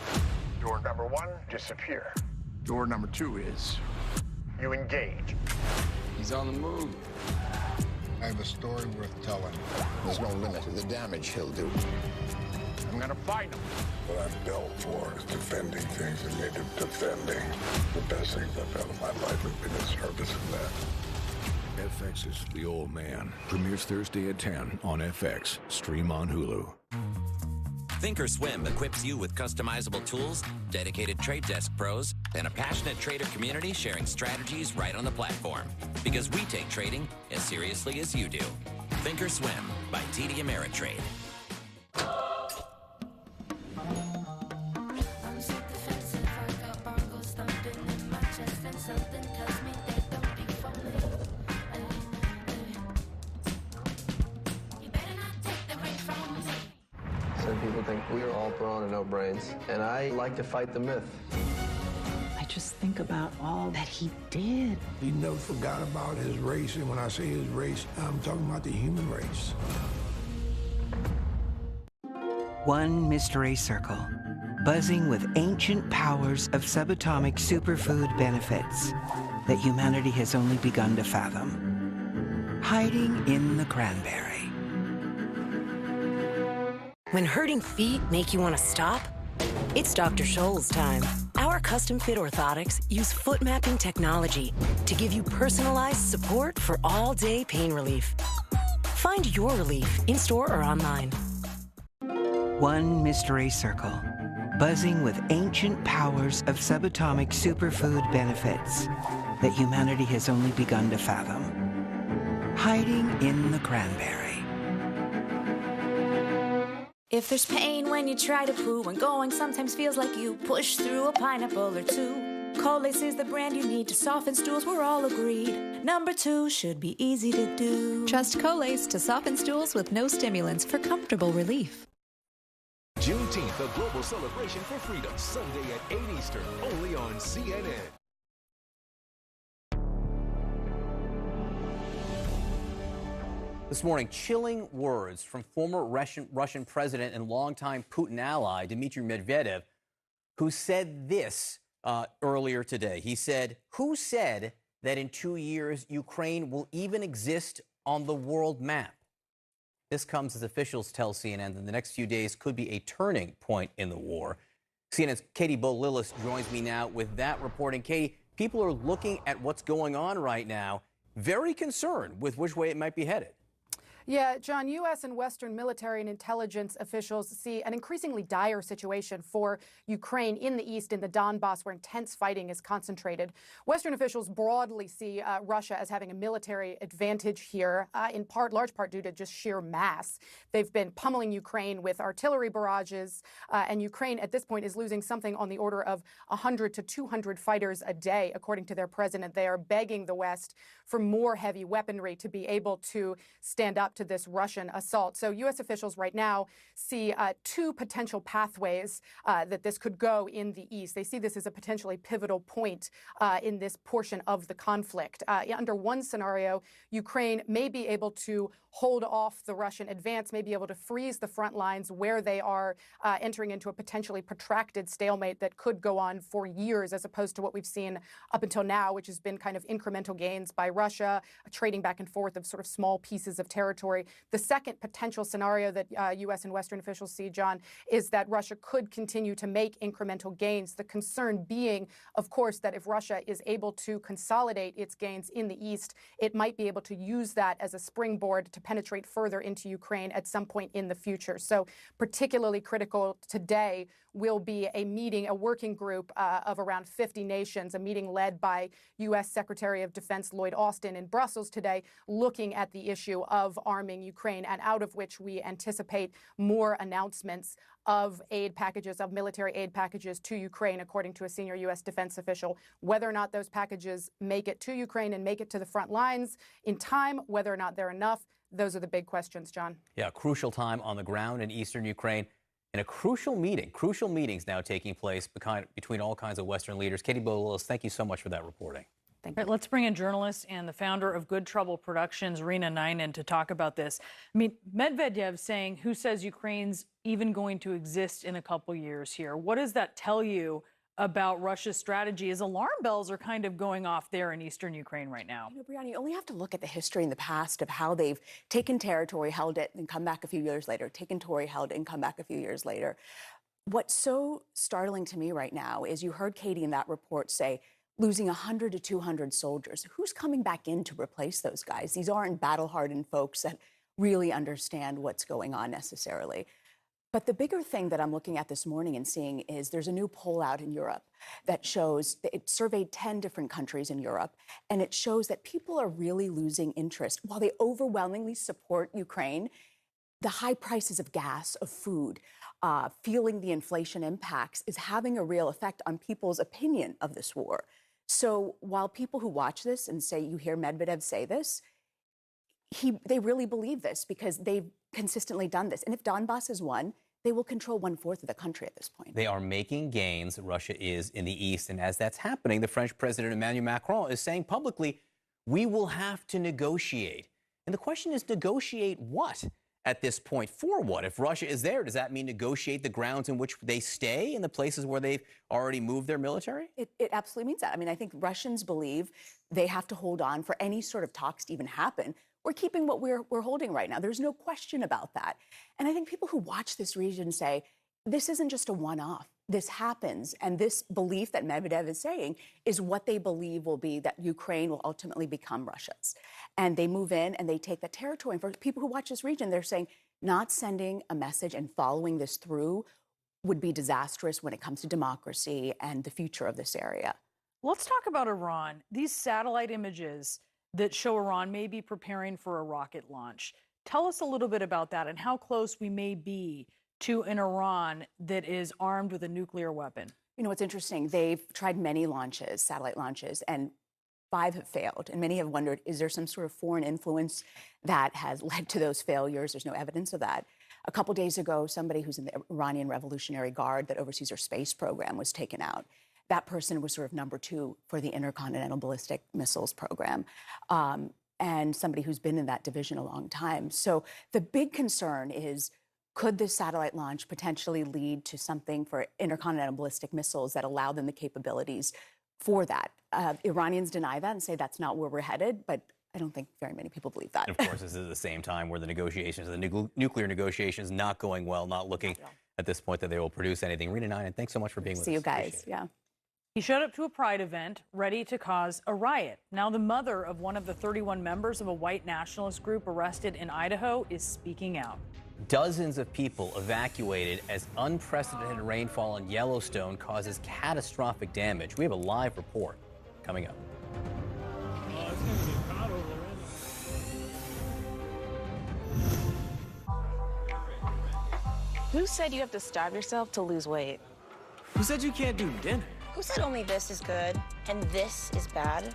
Door number 1, disappear. Door number 2 is you engage. He's on the move. I have a story worth telling. There's no limit to the damage he'll do. I'm gonna find him. What I'm built for is defending things that need defending. The best things I've done in my life have been in service of that. FX's The Old Man premieres Thursday at 10 on FX. Stream on Hulu. Thinkorswim equips you with customizable tools, dedicated trade desk pros, and a passionate trader community sharing strategies right on the platform. Because we take trading as seriously as you do. Thinkorswim by TD Ameritrade. Some people think we are all brawn and no brains, and I like to fight the myth. I just think about all that he did. He never forgot about his race, and when I say his race, I'm talking about the human race. One mystery circle, buzzing with ancient powers of subatomic superfood benefits that humanity has only begun to fathom. Hiding in the cranberry. When hurting feet make you want to stop, it's Dr. Scholl's time. Our custom-fit orthotics use foot mapping technology to give you personalized support for all-day pain relief. Find your relief in-store or online. One mystery circle, buzzing with ancient powers of subatomic superfood benefits that humanity has only begun to fathom. Hiding in the cranberry. If there's pain when you try to poo and going sometimes feels like you push through a pineapple or two, Colace is the brand you need to soften stools, we're all agreed. Number 2 should be easy to do. Trust Colace to soften stools with no stimulants for comfortable relief. Juneteenth, a global celebration for freedom. Sunday at 8 Eastern, only on CNN. This morning, chilling words from former Russian president and longtime Putin ally Dmitry Medvedev, who said this earlier today. He said, "Who said that in 2 years Ukraine will even exist on the world map?" This comes as officials tell CNN that the next few days could be a turning point in the war. CNN's Katie Bo-Lillis joins me now with that reporting. Katie, people are looking at what's going on right now, very concerned with which way it might be headed. Yeah, John, U.S. and Western military and intelligence officials see an increasingly dire situation for Ukraine in the east, in the Donbass, where intense fighting is concentrated. Western officials broadly see Russia as having a military advantage here, in large part due to just sheer mass. They've been pummeling Ukraine with artillery barrages, and Ukraine at this point is losing something on the order of 100 to 200 fighters a day, according to their president. They are begging the West for more heavy weaponry to be able to stand up to this Russian assault. So U.S. officials right now see 2 potential pathways that this could go in the east. They see this as a potentially pivotal point in this portion of the conflict. Under one scenario, Ukraine may be able to hold off the Russian advance, may be able to freeze the front lines where they are entering into a potentially protracted stalemate that could go on for years, as opposed to what we've seen up until now, which has been kind of incremental gains by Russia, trading back and forth of sort of small pieces of territory. The second potential scenario that U.S. and Western officials see, John, is that Russia could continue to make incremental gains. The concern being, of course, that if Russia is able to consolidate its gains in the east, it might be able to use that as a springboard to penetrate further into Ukraine at some point in the future. So particularly critical today will be a meeting, a working group of around 50 nations, a meeting led by U.S. Secretary of Defense Lloyd Austin in Brussels today, looking at the issue of arming Ukraine, and out of which we anticipate more announcements of aid packages, of military aid packages to Ukraine, according to a senior U.S. defense official. Whether or not those packages make it to Ukraine and make it to the front lines in time, whether or not they're enough, those are the big questions, John. Yeah, crucial time on the ground in eastern Ukraine. And a crucial meetings now taking place between all kinds of Western leaders. Katie Bo-Lillis, thank you so much for that reporting. All right, let's bring in journalist and the founder of Good Trouble Productions, Rena Nainen, to talk about this. I mean, Medvedev saying, who says Ukraine's even going to exist in a couple years here? What does that tell you about Russia's strategy as alarm bells are kind of going off there in eastern Ukraine right now? You know, Brianna, you only have to look at the history in the past of how they've taken territory, held it, and come back a few years later, taken territory, held it, and come back a few years later. What's so startling to me right now is you heard Katie in that report say losing 100 to 200 soldiers. Who's coming back in to replace those guys? These aren't battle-hardened folks that really understand what's going on necessarily. But the bigger thing that I'm looking at this morning and seeing is there's a new poll out in Europe that shows, it surveyed 10 different countries in Europe, and it shows that people are really losing interest. While they overwhelmingly support Ukraine, the high prices of gas, of food, feeling the inflation impacts is having a real effect on people's opinion of this war. So while people who watch this and say, you hear Medvedev say this, they really believe this because they've consistently done this. And if Donbass is won, they will control 1/4 of the country at this point. They are making gains. Russia is in the east. And as that's happening, the French President Emmanuel Macron is saying publicly, we will have to negotiate. And the question is, negotiate what at this point? For what? If Russia is there, does that mean negotiate the grounds in which they stay in the places where they've already moved their military? It absolutely means that. I mean, I think Russians believe they have to hold on for any sort of talks to even happen. We're keeping what we're holding right now. There's no question about that. And I think people who watch this region say, this isn't just a one-off. This happens. And this belief that Medvedev is saying is what they believe will be that Ukraine will ultimately become Russia's. And they move in and they take that territory. And for people who watch this region, they're saying not sending a message and following this through would be disastrous when it comes to democracy and the future of this area. Let's talk about Iran. These satellite images that show Iran may be preparing for a rocket launch. Tell us a little bit about that and how close we may be to an Iran that is armed with a nuclear weapon. You know, what's interesting, they've tried many launches, satellite launches, and 5 have failed. And many have wondered, is there some sort of foreign influence that has led to those failures? There's no evidence of that. A couple days ago, somebody who's in the Iranian Revolutionary Guard that oversees their space program was taken out. That person was sort of number 2 for the Intercontinental Ballistic Missiles program, and somebody who's been in that division a long time. So the big concern is, could this satellite launch potentially lead to something for intercontinental ballistic missiles that allow them the capabilities for that? Iranians deny that and say that's not where we're headed, but I don't think very many people believe that. And of course, this is at the same time where the negotiations, the nuclear negotiations, not going well, not looking at this point that they will produce anything. Rena Nainen, thanks so much for being with us. See you guys. Yeah. He showed up to a pride event ready to cause a riot. Now the mother of one of the 31 members of a white nationalist group arrested in Idaho is speaking out. Dozens of people evacuated as unprecedented rainfall in Yellowstone causes catastrophic damage. We have a live report coming up. Who said you have to starve yourself to lose weight? Who said you can't do dinner? Who said only this is good and this is bad?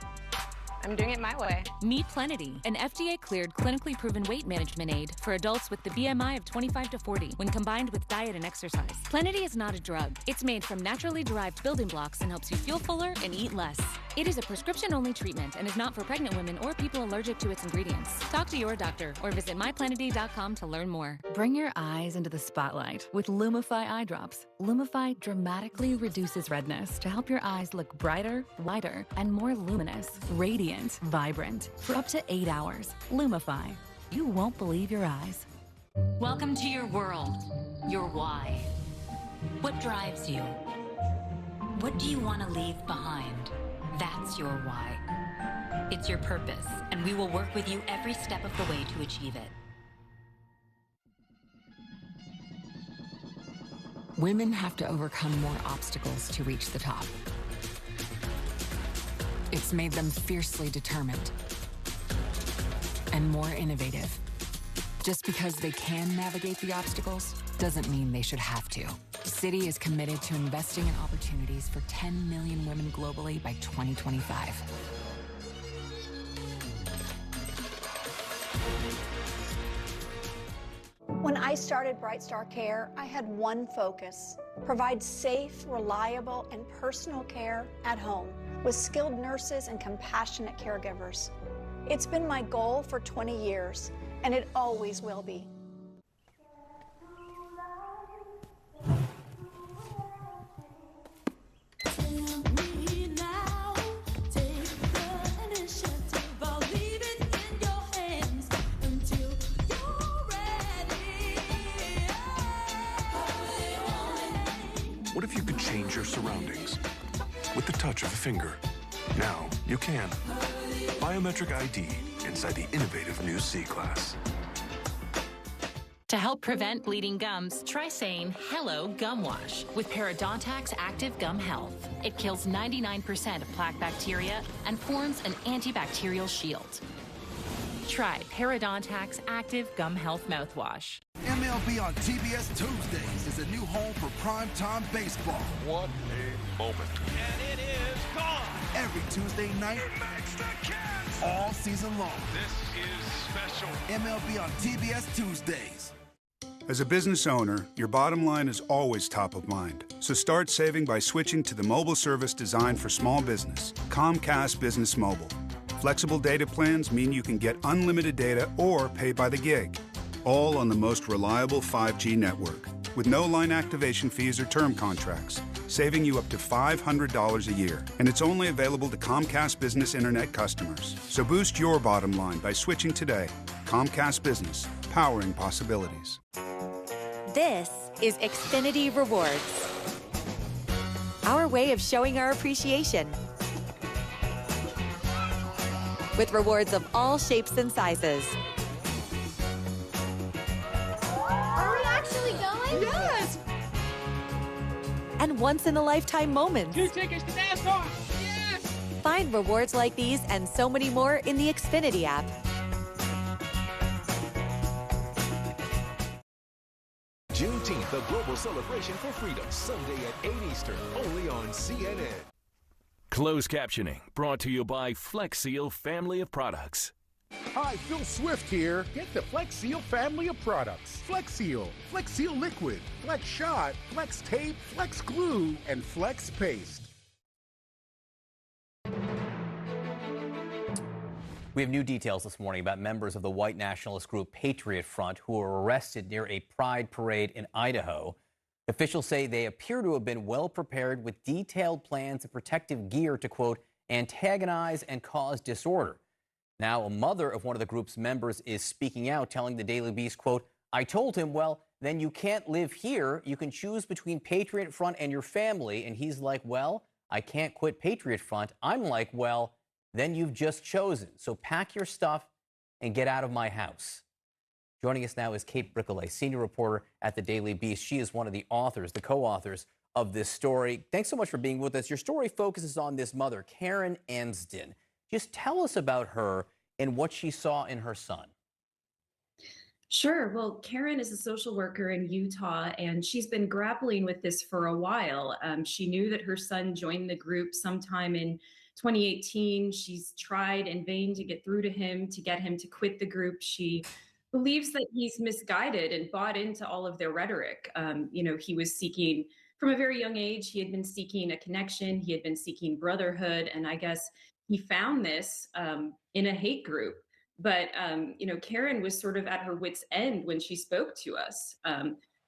I'm doing it my way. Meet Plenity, an FDA-cleared, clinically proven weight management aid for adults with the BMI of 25 to 40 when combined with diet and exercise. Plenity is not a drug. It's made from naturally derived building blocks and helps you feel fuller and eat less. It is a prescription-only treatment and is not for pregnant women or people allergic to its ingredients. Talk to your doctor or visit myplenity.com to learn more. Bring your eyes into the spotlight with Lumify eye drops. Lumify dramatically reduces redness to help your eyes look brighter, lighter, and more luminous, radiant, vibrant for up to 8 hours. Lumify. You won't believe your eyes. Welcome to your world, your why. What drives you? What do you want to leave behind? That's your why. It's your purpose, and we will work with you every step of the way to achieve it. Women have to overcome more obstacles to reach the top. It's made them fiercely determined and more innovative. Just because they can navigate the obstacles doesn't mean they should have to. Citi is committed to investing in opportunities for 10 million women globally by 2025. When I started Bright Star Care, I had one focus: provide safe, reliable, and personal care at home. with skilled nurses and compassionate caregivers. It's been my goal for 20 years, and it always will be. What if you could change your surroundings with the touch of a finger? Now you can. Biometric ID inside the innovative new C-Class. To help prevent bleeding gums, try saying hello gum wash with Parodontax Active Gum Health. It kills 99% of plaque bacteria and forms an antibacterial shield. Try Parodontax Active Gum Health Mouthwash. MLB on TBS Tuesdays is a new home for primetime baseball. What a moment. And it is gone. Every Tuesday night. It makes the catch. All season long. This is special. MLB on TBS Tuesdays. As a business owner, your bottom line is always top of mind. So start saving by switching to the mobile service designed for small business, Comcast Business Mobile. Flexible data plans mean you can get unlimited data or pay by the gig, all on the most reliable 5G network, with no line activation fees or term contracts, saving you up to $500 a year. And it's only available to Comcast Business Internet customers. So boost your bottom line by switching today. Comcast Business, powering possibilities. This is Xfinity Rewards, our way of showing our appreciation. With rewards of all shapes and sizes. Are we actually going? Yes! And once-in-a-lifetime moments. 2 tickets to NASCAR! Yes! Find rewards like these and so many more in the Xfinity app. Juneteenth, the global celebration for freedom, Sunday at 8 Eastern, only on CNN. Closed captioning brought to you by Flex Seal family of products. Hi, Phil Swift here. Get the Flex Seal family of products. Flex Seal, Flex Seal Liquid, Flex Shot, Flex Tape, Flex Glue, and Flex Paste. We have new details this morning about members of the white nationalist group Patriot Front who were arrested near a pride parade in Idaho. Officials say they appear to have been well prepared with detailed plans and protective gear to, quote, antagonize and cause disorder. Now, a mother of one of the group's members is speaking out, telling the Daily Beast, quote, I told him, well, then you can't live here. You can choose between Patriot Front and your family. And he's like, well, I can't quit Patriot Front. I'm like, well, then you've just chosen. So pack your stuff and get out of my house. Joining us now is Kate Bricollet, senior reporter at the Daily Beast. She is one of the authors, the co-authors of this story. Thanks so much for being with us. Your story focuses on this mother, Karen Ansden. Just tell us about her and what she saw in her son. Sure. Well, Karen is a social worker in Utah, and she's been grappling with this for a while. She knew that her son joined the group sometime in 2018. She's tried in vain to get through to him, to get him to quit the group. She believes that he's misguided and bought into all of their rhetoric. He was seeking, from a very young age, he had been seeking a connection. He had been seeking brotherhood. And I guess he found this in a hate group. But, Karen was sort of at her wit's end when she spoke to us.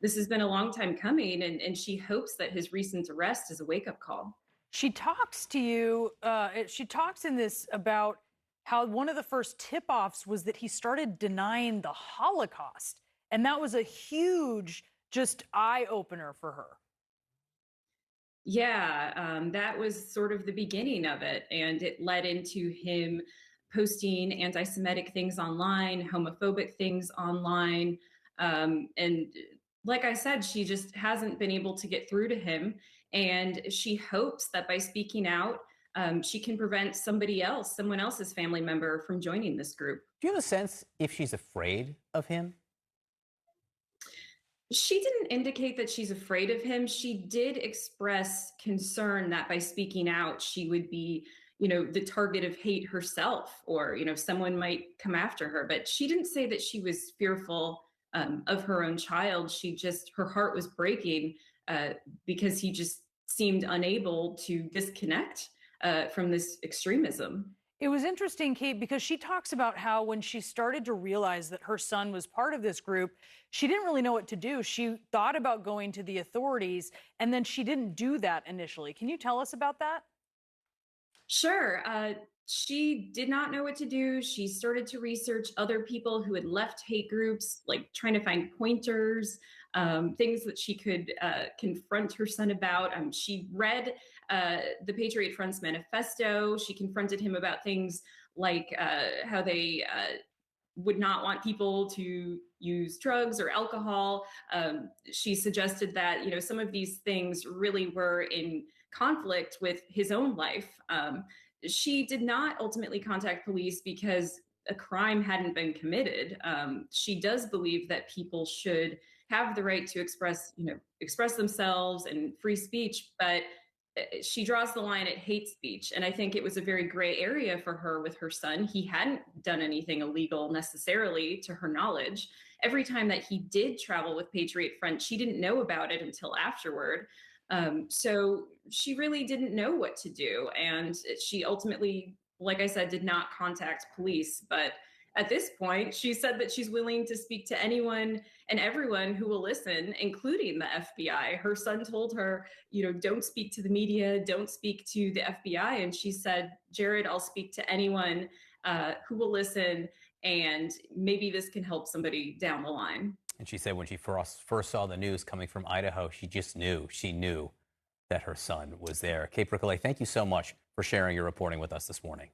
This has been a long time coming, and she hopes that his recent arrest is a wake-up call. She talks to you, she talks in this about how one of the first tip-offs was that he started denying the Holocaust. And that was a huge, just eye-opener for her. Yeah, that was sort of the beginning of it. And it led into him posting anti-Semitic things online, homophobic things online. And like I said, she just hasn't been able to get through to him. And she hopes that by speaking out, she can prevent someone else's family member from joining this group. Do you have a sense if she's afraid of him? She didn't indicate that she's afraid of him. She did express concern that by speaking out, she would be, the target of hate herself, or, someone might come after her. But she didn't say that she was fearful of her own child. Her heart was breaking because he just seemed unable to disconnect from this extremism. It was interesting, Kate, because she talks about how when she started to realize that her son was part of this group, she didn't really know what to do. She thought about going to the authorities, and then she didn't do that initially. Can you tell us about that? Sure. She did not know what to do. She started to research other people who had left hate groups, like trying to find pointers, things that she could confront her son about. She read the Patriot Front's manifesto. She confronted him about things like how they would not want people to use drugs or alcohol. She suggested that, some of these things really were in conflict with his own life. She did not ultimately contact police because a crime hadn't been committed. She does believe that people should have the right to express themselves and free speech, but she draws the line at hate speech. And I think it was a very gray area for her with her son. He hadn't done anything illegal necessarily to her knowledge. Every time that he did travel with Patriot Front, she didn't know about it until afterward. So she really didn't know what to do. And she ultimately, like I said, did not contact police. But at this point, she said that she's willing to speak to anyone and everyone who will listen, including the FBI. Her son told her, don't speak to the media, don't speak to the FBI. And she said, Jared, I'll speak to anyone who will listen, and maybe this can help somebody down the line. And she said when she first saw the news coming from Idaho, she knew that her son was there. Kate Bricollet, thank you so much for sharing your reporting with us this morning.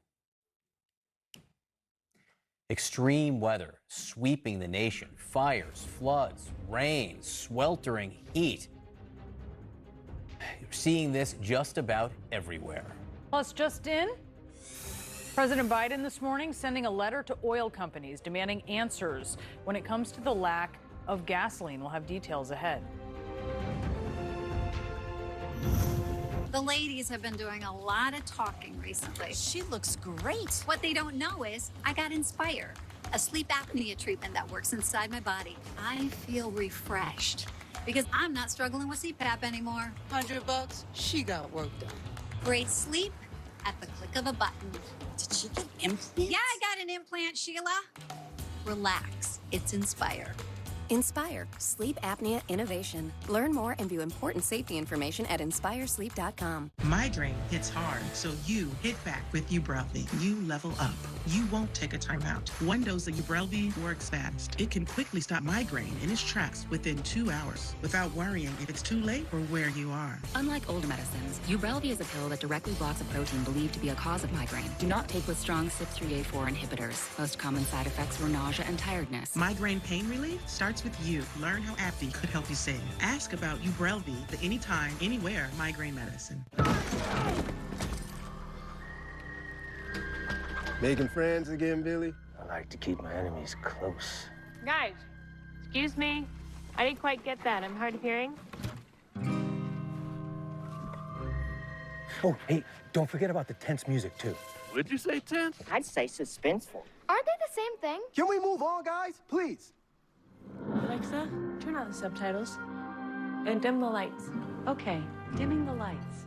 Extreme weather sweeping the nation. Fires, floods, rain, sweltering heat. You're seeing this just about everywhere. Plus, just in, President Biden this morning sending a letter to oil companies demanding answers when it comes to the lack of gasoline. We'll have details ahead. The ladies have been doing a lot of talking recently. She looks great. What they don't know is I got Inspire, a sleep apnea treatment that works inside my body. I feel refreshed because I'm not struggling with CPAP anymore. $100, she got work done. Great sleep at the click of a button. Did she get implants? Yeah, I got an implant, Sheila. Relax, it's Inspire. Inspire, sleep apnea innovation. Learn more and view important safety information at inspiresleep.com. Migraine hits hard, so you hit back with Ubrelvy. You level up. You won't take a time out. One dose of Ubrelvy works fast. It can quickly stop migraine in its tracks within 2 hours without worrying if it's too late or where you are. Unlike old medicines, Ubrelvy is a pill that directly blocks a protein believed to be a cause of migraine. Do not take with strong CYP3A4 inhibitors. Most common side effects were nausea and tiredness. Migraine pain relief starts with you. Learn how AbbVie could help you save. Ask about Ubrelvy, the anytime, anywhere migraine medicine. Making friends again, Billy? I like to keep my enemies close. Guys, excuse me. I didn't quite get that. I'm hard of hearing. Oh, hey, don't forget about the tense music, too. Would you say tense? I'd say suspenseful. Aren't they the same thing? Can we move on, guys? Please. Alexa, turn on the subtitles and dim the lights. Okay, dimming the lights.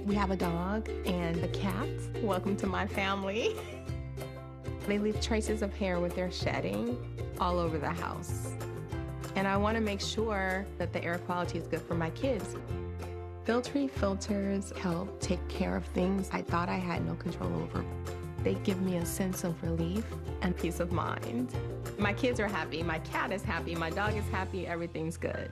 We have a dog and a cat. Welcome to my family. They leave traces of hair with their shedding all over the house. And I want to make sure that the air quality is good for my kids. Filtree filters help take care of things I thought I had no control over. They give me a sense of relief and peace of mind. My kids are happy, my cat is happy, my dog is happy, everything's good.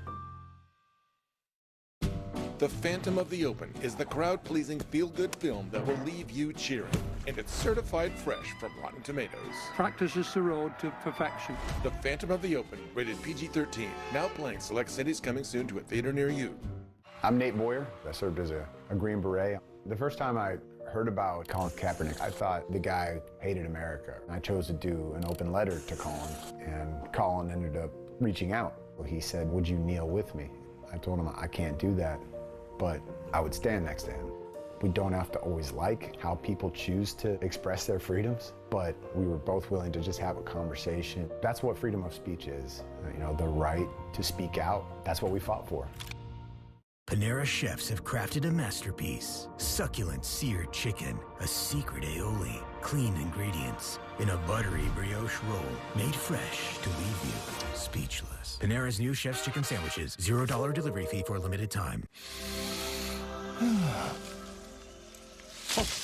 The Phantom of the Open is the crowd-pleasing feel-good film that will leave you cheering. And it's certified fresh from Rotten Tomatoes. Practice is the road to perfection. The Phantom of the Open, rated PG-13. Now playing select cities, coming soon to a theater near you. I'm Nate Boyer. I served as a Green Beret. The first time I heard about Colin Kaepernick, I thought the guy hated America. I chose to do an open letter to Colin, and Colin ended up reaching out. He said, "Would you kneel with me?" I told him I can't do that, but I would stand next to him. We don't have to always like how people choose to express their freedoms, but we were both willing to just have a conversation. That's what freedom of speech is, the right to speak out. That's what we fought for. Panera chefs have crafted a masterpiece. Succulent seared chicken, a secret aioli, clean ingredients, in a buttery brioche roll made fresh to leave you speechless. Panera's new Chef's Chicken Sandwiches, $0 delivery fee for a limited time.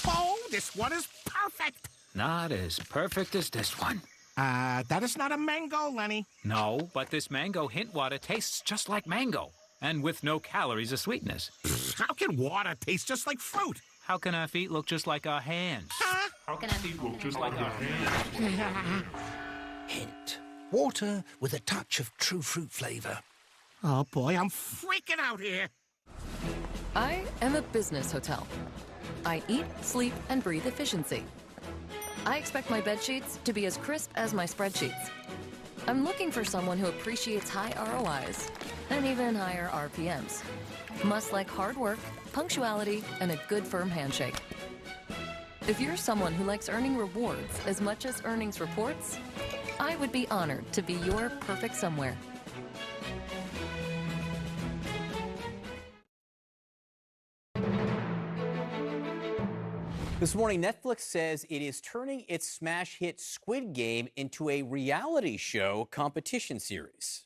Oh, this one is perfect. Not as perfect as this one. That is not a mango, Lenny. No, but this mango hint water tastes just like mango. And with no calories or sweetness. How can water taste just like fruit? How can our feet look just like our hands? How can our feet look just like our hands? Hint. Water with a touch of true fruit flavor. Oh boy, I'm freaking out here. I am a business hotel. I eat, sleep, and breathe efficiency. I expect my bed sheets to be as crisp as my spreadsheets. I'm looking for someone who appreciates high ROIs and even higher RPMs. Must like hard work, punctuality, and a good firm handshake. If you're someone who likes earning rewards as much as earnings reports, I would be honored to be your perfect somewhere. This morning, Netflix says it is turning its smash hit Squid Game into a reality show competition series.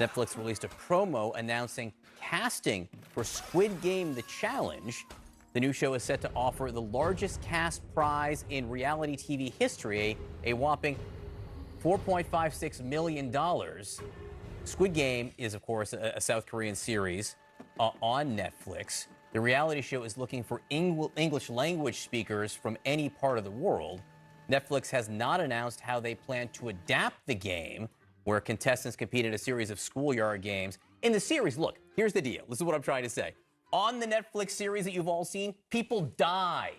Netflix released a promo announcing casting for Squid Game: The Challenge. The new show is set to offer the largest cast prize in reality TV history, a whopping $4.56 million. Squid Game is, of course, a South Korean series on Netflix. The reality show is looking for English language speakers from any part of the world. Netflix has not announced how they plan to adapt the game, where contestants compete in a series of schoolyard games. In the series, look, here's the deal. This is what I'm trying to say. On the Netflix series that you've all seen, people die.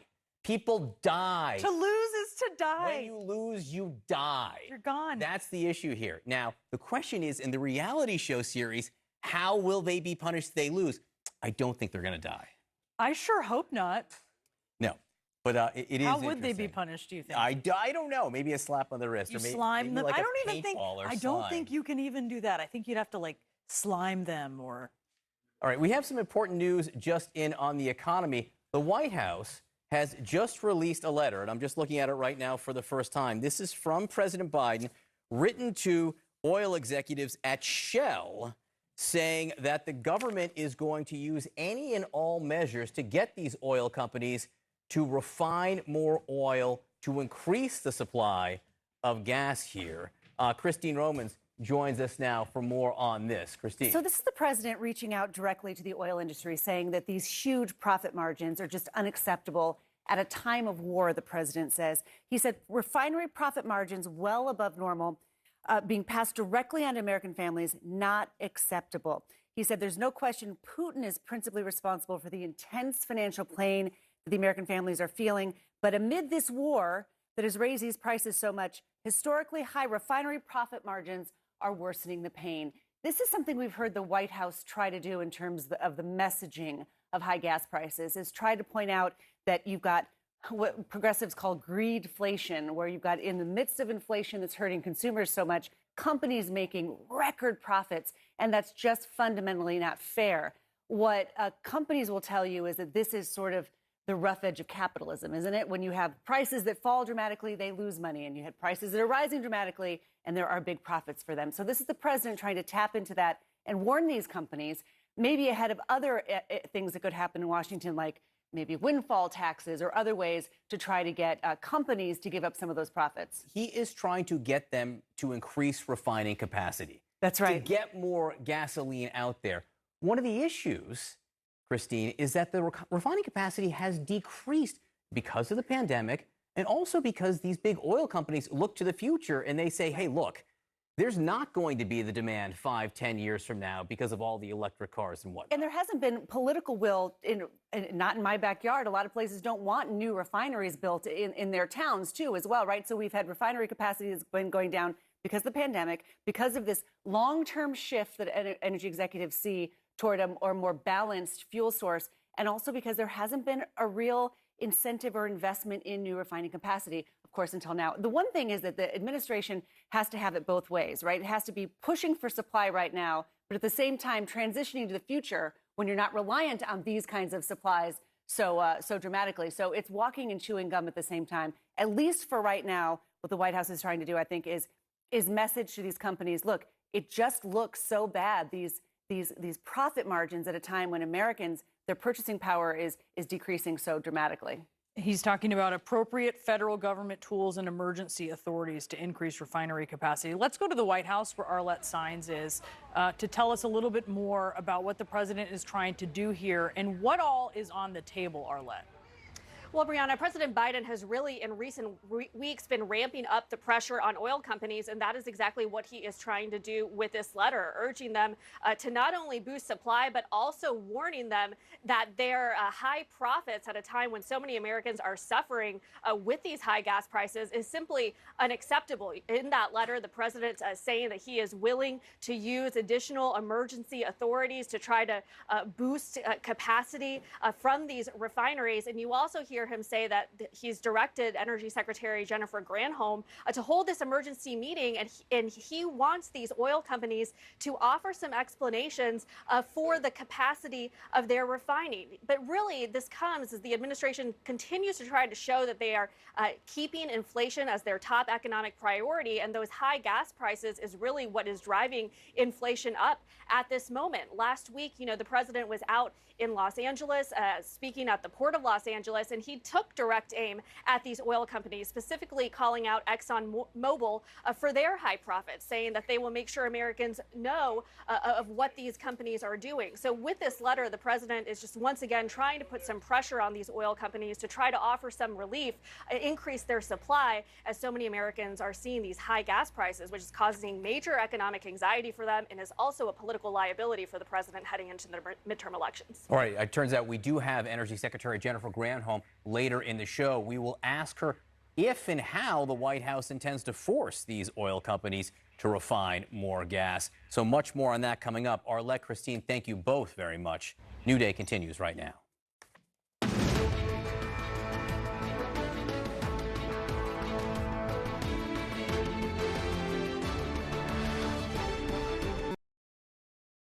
People die. To lose is to die. When you lose, you die. You're gone. That's the issue here. Now, the question is, in the reality show series, how will they be punished if they lose? I don't think they're going to die. I sure hope not. No. But it is How would they be interesting. punished, do you think? I don't know. Maybe a slap on the wrist. You or maybe, slime maybe them? like I a don't even think. paintball or I don't slime. think you can even do that. I think you'd have to like slime them or. All right, we have some important news just in on the economy. The White House has just released a letter, and I'm just looking at it right now for the first time. This is from President Biden, written to oil executives at Shell, saying that the government is going to use any and all measures to get these oil companies to refine more oil to increase the supply of gas here. Christine Romans joins us now for more on this. Christine. So this is the president reaching out directly to the oil industry, saying that these huge profit margins are just unacceptable at a time of war, the president says. He said refinery profit margins well above normal being passed directly on to American families, not acceptable. He said there's no question Putin is principally responsible for the intense financial pain that the American families are feeling. But amid this war that has raised these prices so much, historically high refinery profit margins are worsening the pain. This is something we've heard the White House try to do in terms of the messaging of high gas prices, is try to point out that you've got what progressives call greedflation, where you've got in the midst of inflation that's hurting consumers so much, companies making record profits, and that's just fundamentally not fair. What companies will tell you is that this is sort of the rough edge of capitalism, isn't it? When you have prices that fall dramatically, they lose money, and you have prices that are rising dramatically, and there are big profits for them. So this is the president trying to tap into that and warn these companies, maybe ahead of other things that could happen in Washington, like maybe windfall taxes or other ways to try to get companies to give up some of those profits. He is trying to get them to increase refining capacity. That's right. To get more gasoline out there. One of the issues, Christine, is that the refining capacity has decreased because of the pandemic, and also because these big oil companies look to the future and they say, hey, look, there's not going to be the demand 5-10 years from now because of all the electric cars and whatnot. And there hasn't been political will, not in my backyard. A lot of places don't want new refineries built in their towns, too, as well, right? So we've had refinery capacity that's been going down because of the pandemic, because of this long-term shift that energy executives see toward a more balanced fuel source, and also because there hasn't been a real incentive or investment in new refining capacity, of course, until now. The one thing is that the administration has to have it both ways, right? It has to be pushing for supply right now, but at the same time transitioning to the future when you're not reliant on these kinds of supplies so dramatically. So it's walking and chewing gum at the same time. At least for right now, what the White House is trying to do, I think, is message to these companies, look, it just looks so bad, these profit margins at a time when Americans, their purchasing power is decreasing so dramatically. He's talking about appropriate federal government tools and emergency authorities to increase refinery capacity. Let's go to the White House, where Arlette Saenz is, to tell us a little bit more about what the president is trying to do here and what all is on the table, Arlette. Well, Brianna, President Biden has really in recent weeks been ramping up the pressure on oil companies, and that is exactly what he is trying to do with this letter, urging them to not only boost supply, but also warning them that their high profits at a time when so many Americans are suffering with these high gas prices is simply unacceptable. In that letter, the president saying that he is willing to use additional emergency authorities to try to boost capacity from these refineries. And you also hear him say that he's directed Energy Secretary Jennifer Granholm to hold this emergency meeting, and he wants these oil companies to offer some explanations for the capacity of their refining. But really, this comes as the administration continues to try to show that they are keeping inflation as their top economic priority, and those high gas prices is really what is driving inflation up at this moment. Last week, the president was out in Los Angeles, speaking at the Port of Los Angeles, and he took direct aim at these oil companies, specifically calling out ExxonMobil for their high profits, saying that they will make sure Americans know of what these companies are doing. So with this letter, the president is just once again trying to put some pressure on these oil companies to try to offer some relief, increase their supply, as so many Americans are seeing these high gas prices, which is causing major economic anxiety for them and is also a political liability for the president heading into the midterm elections. All right, it turns out we do have Energy Secretary Jennifer Granholm later in the show. We will ask her if and how the White House intends to force these oil companies to refine more gas. So much more on that coming up. Arlette, Christine, thank you both very much. New Day continues right now.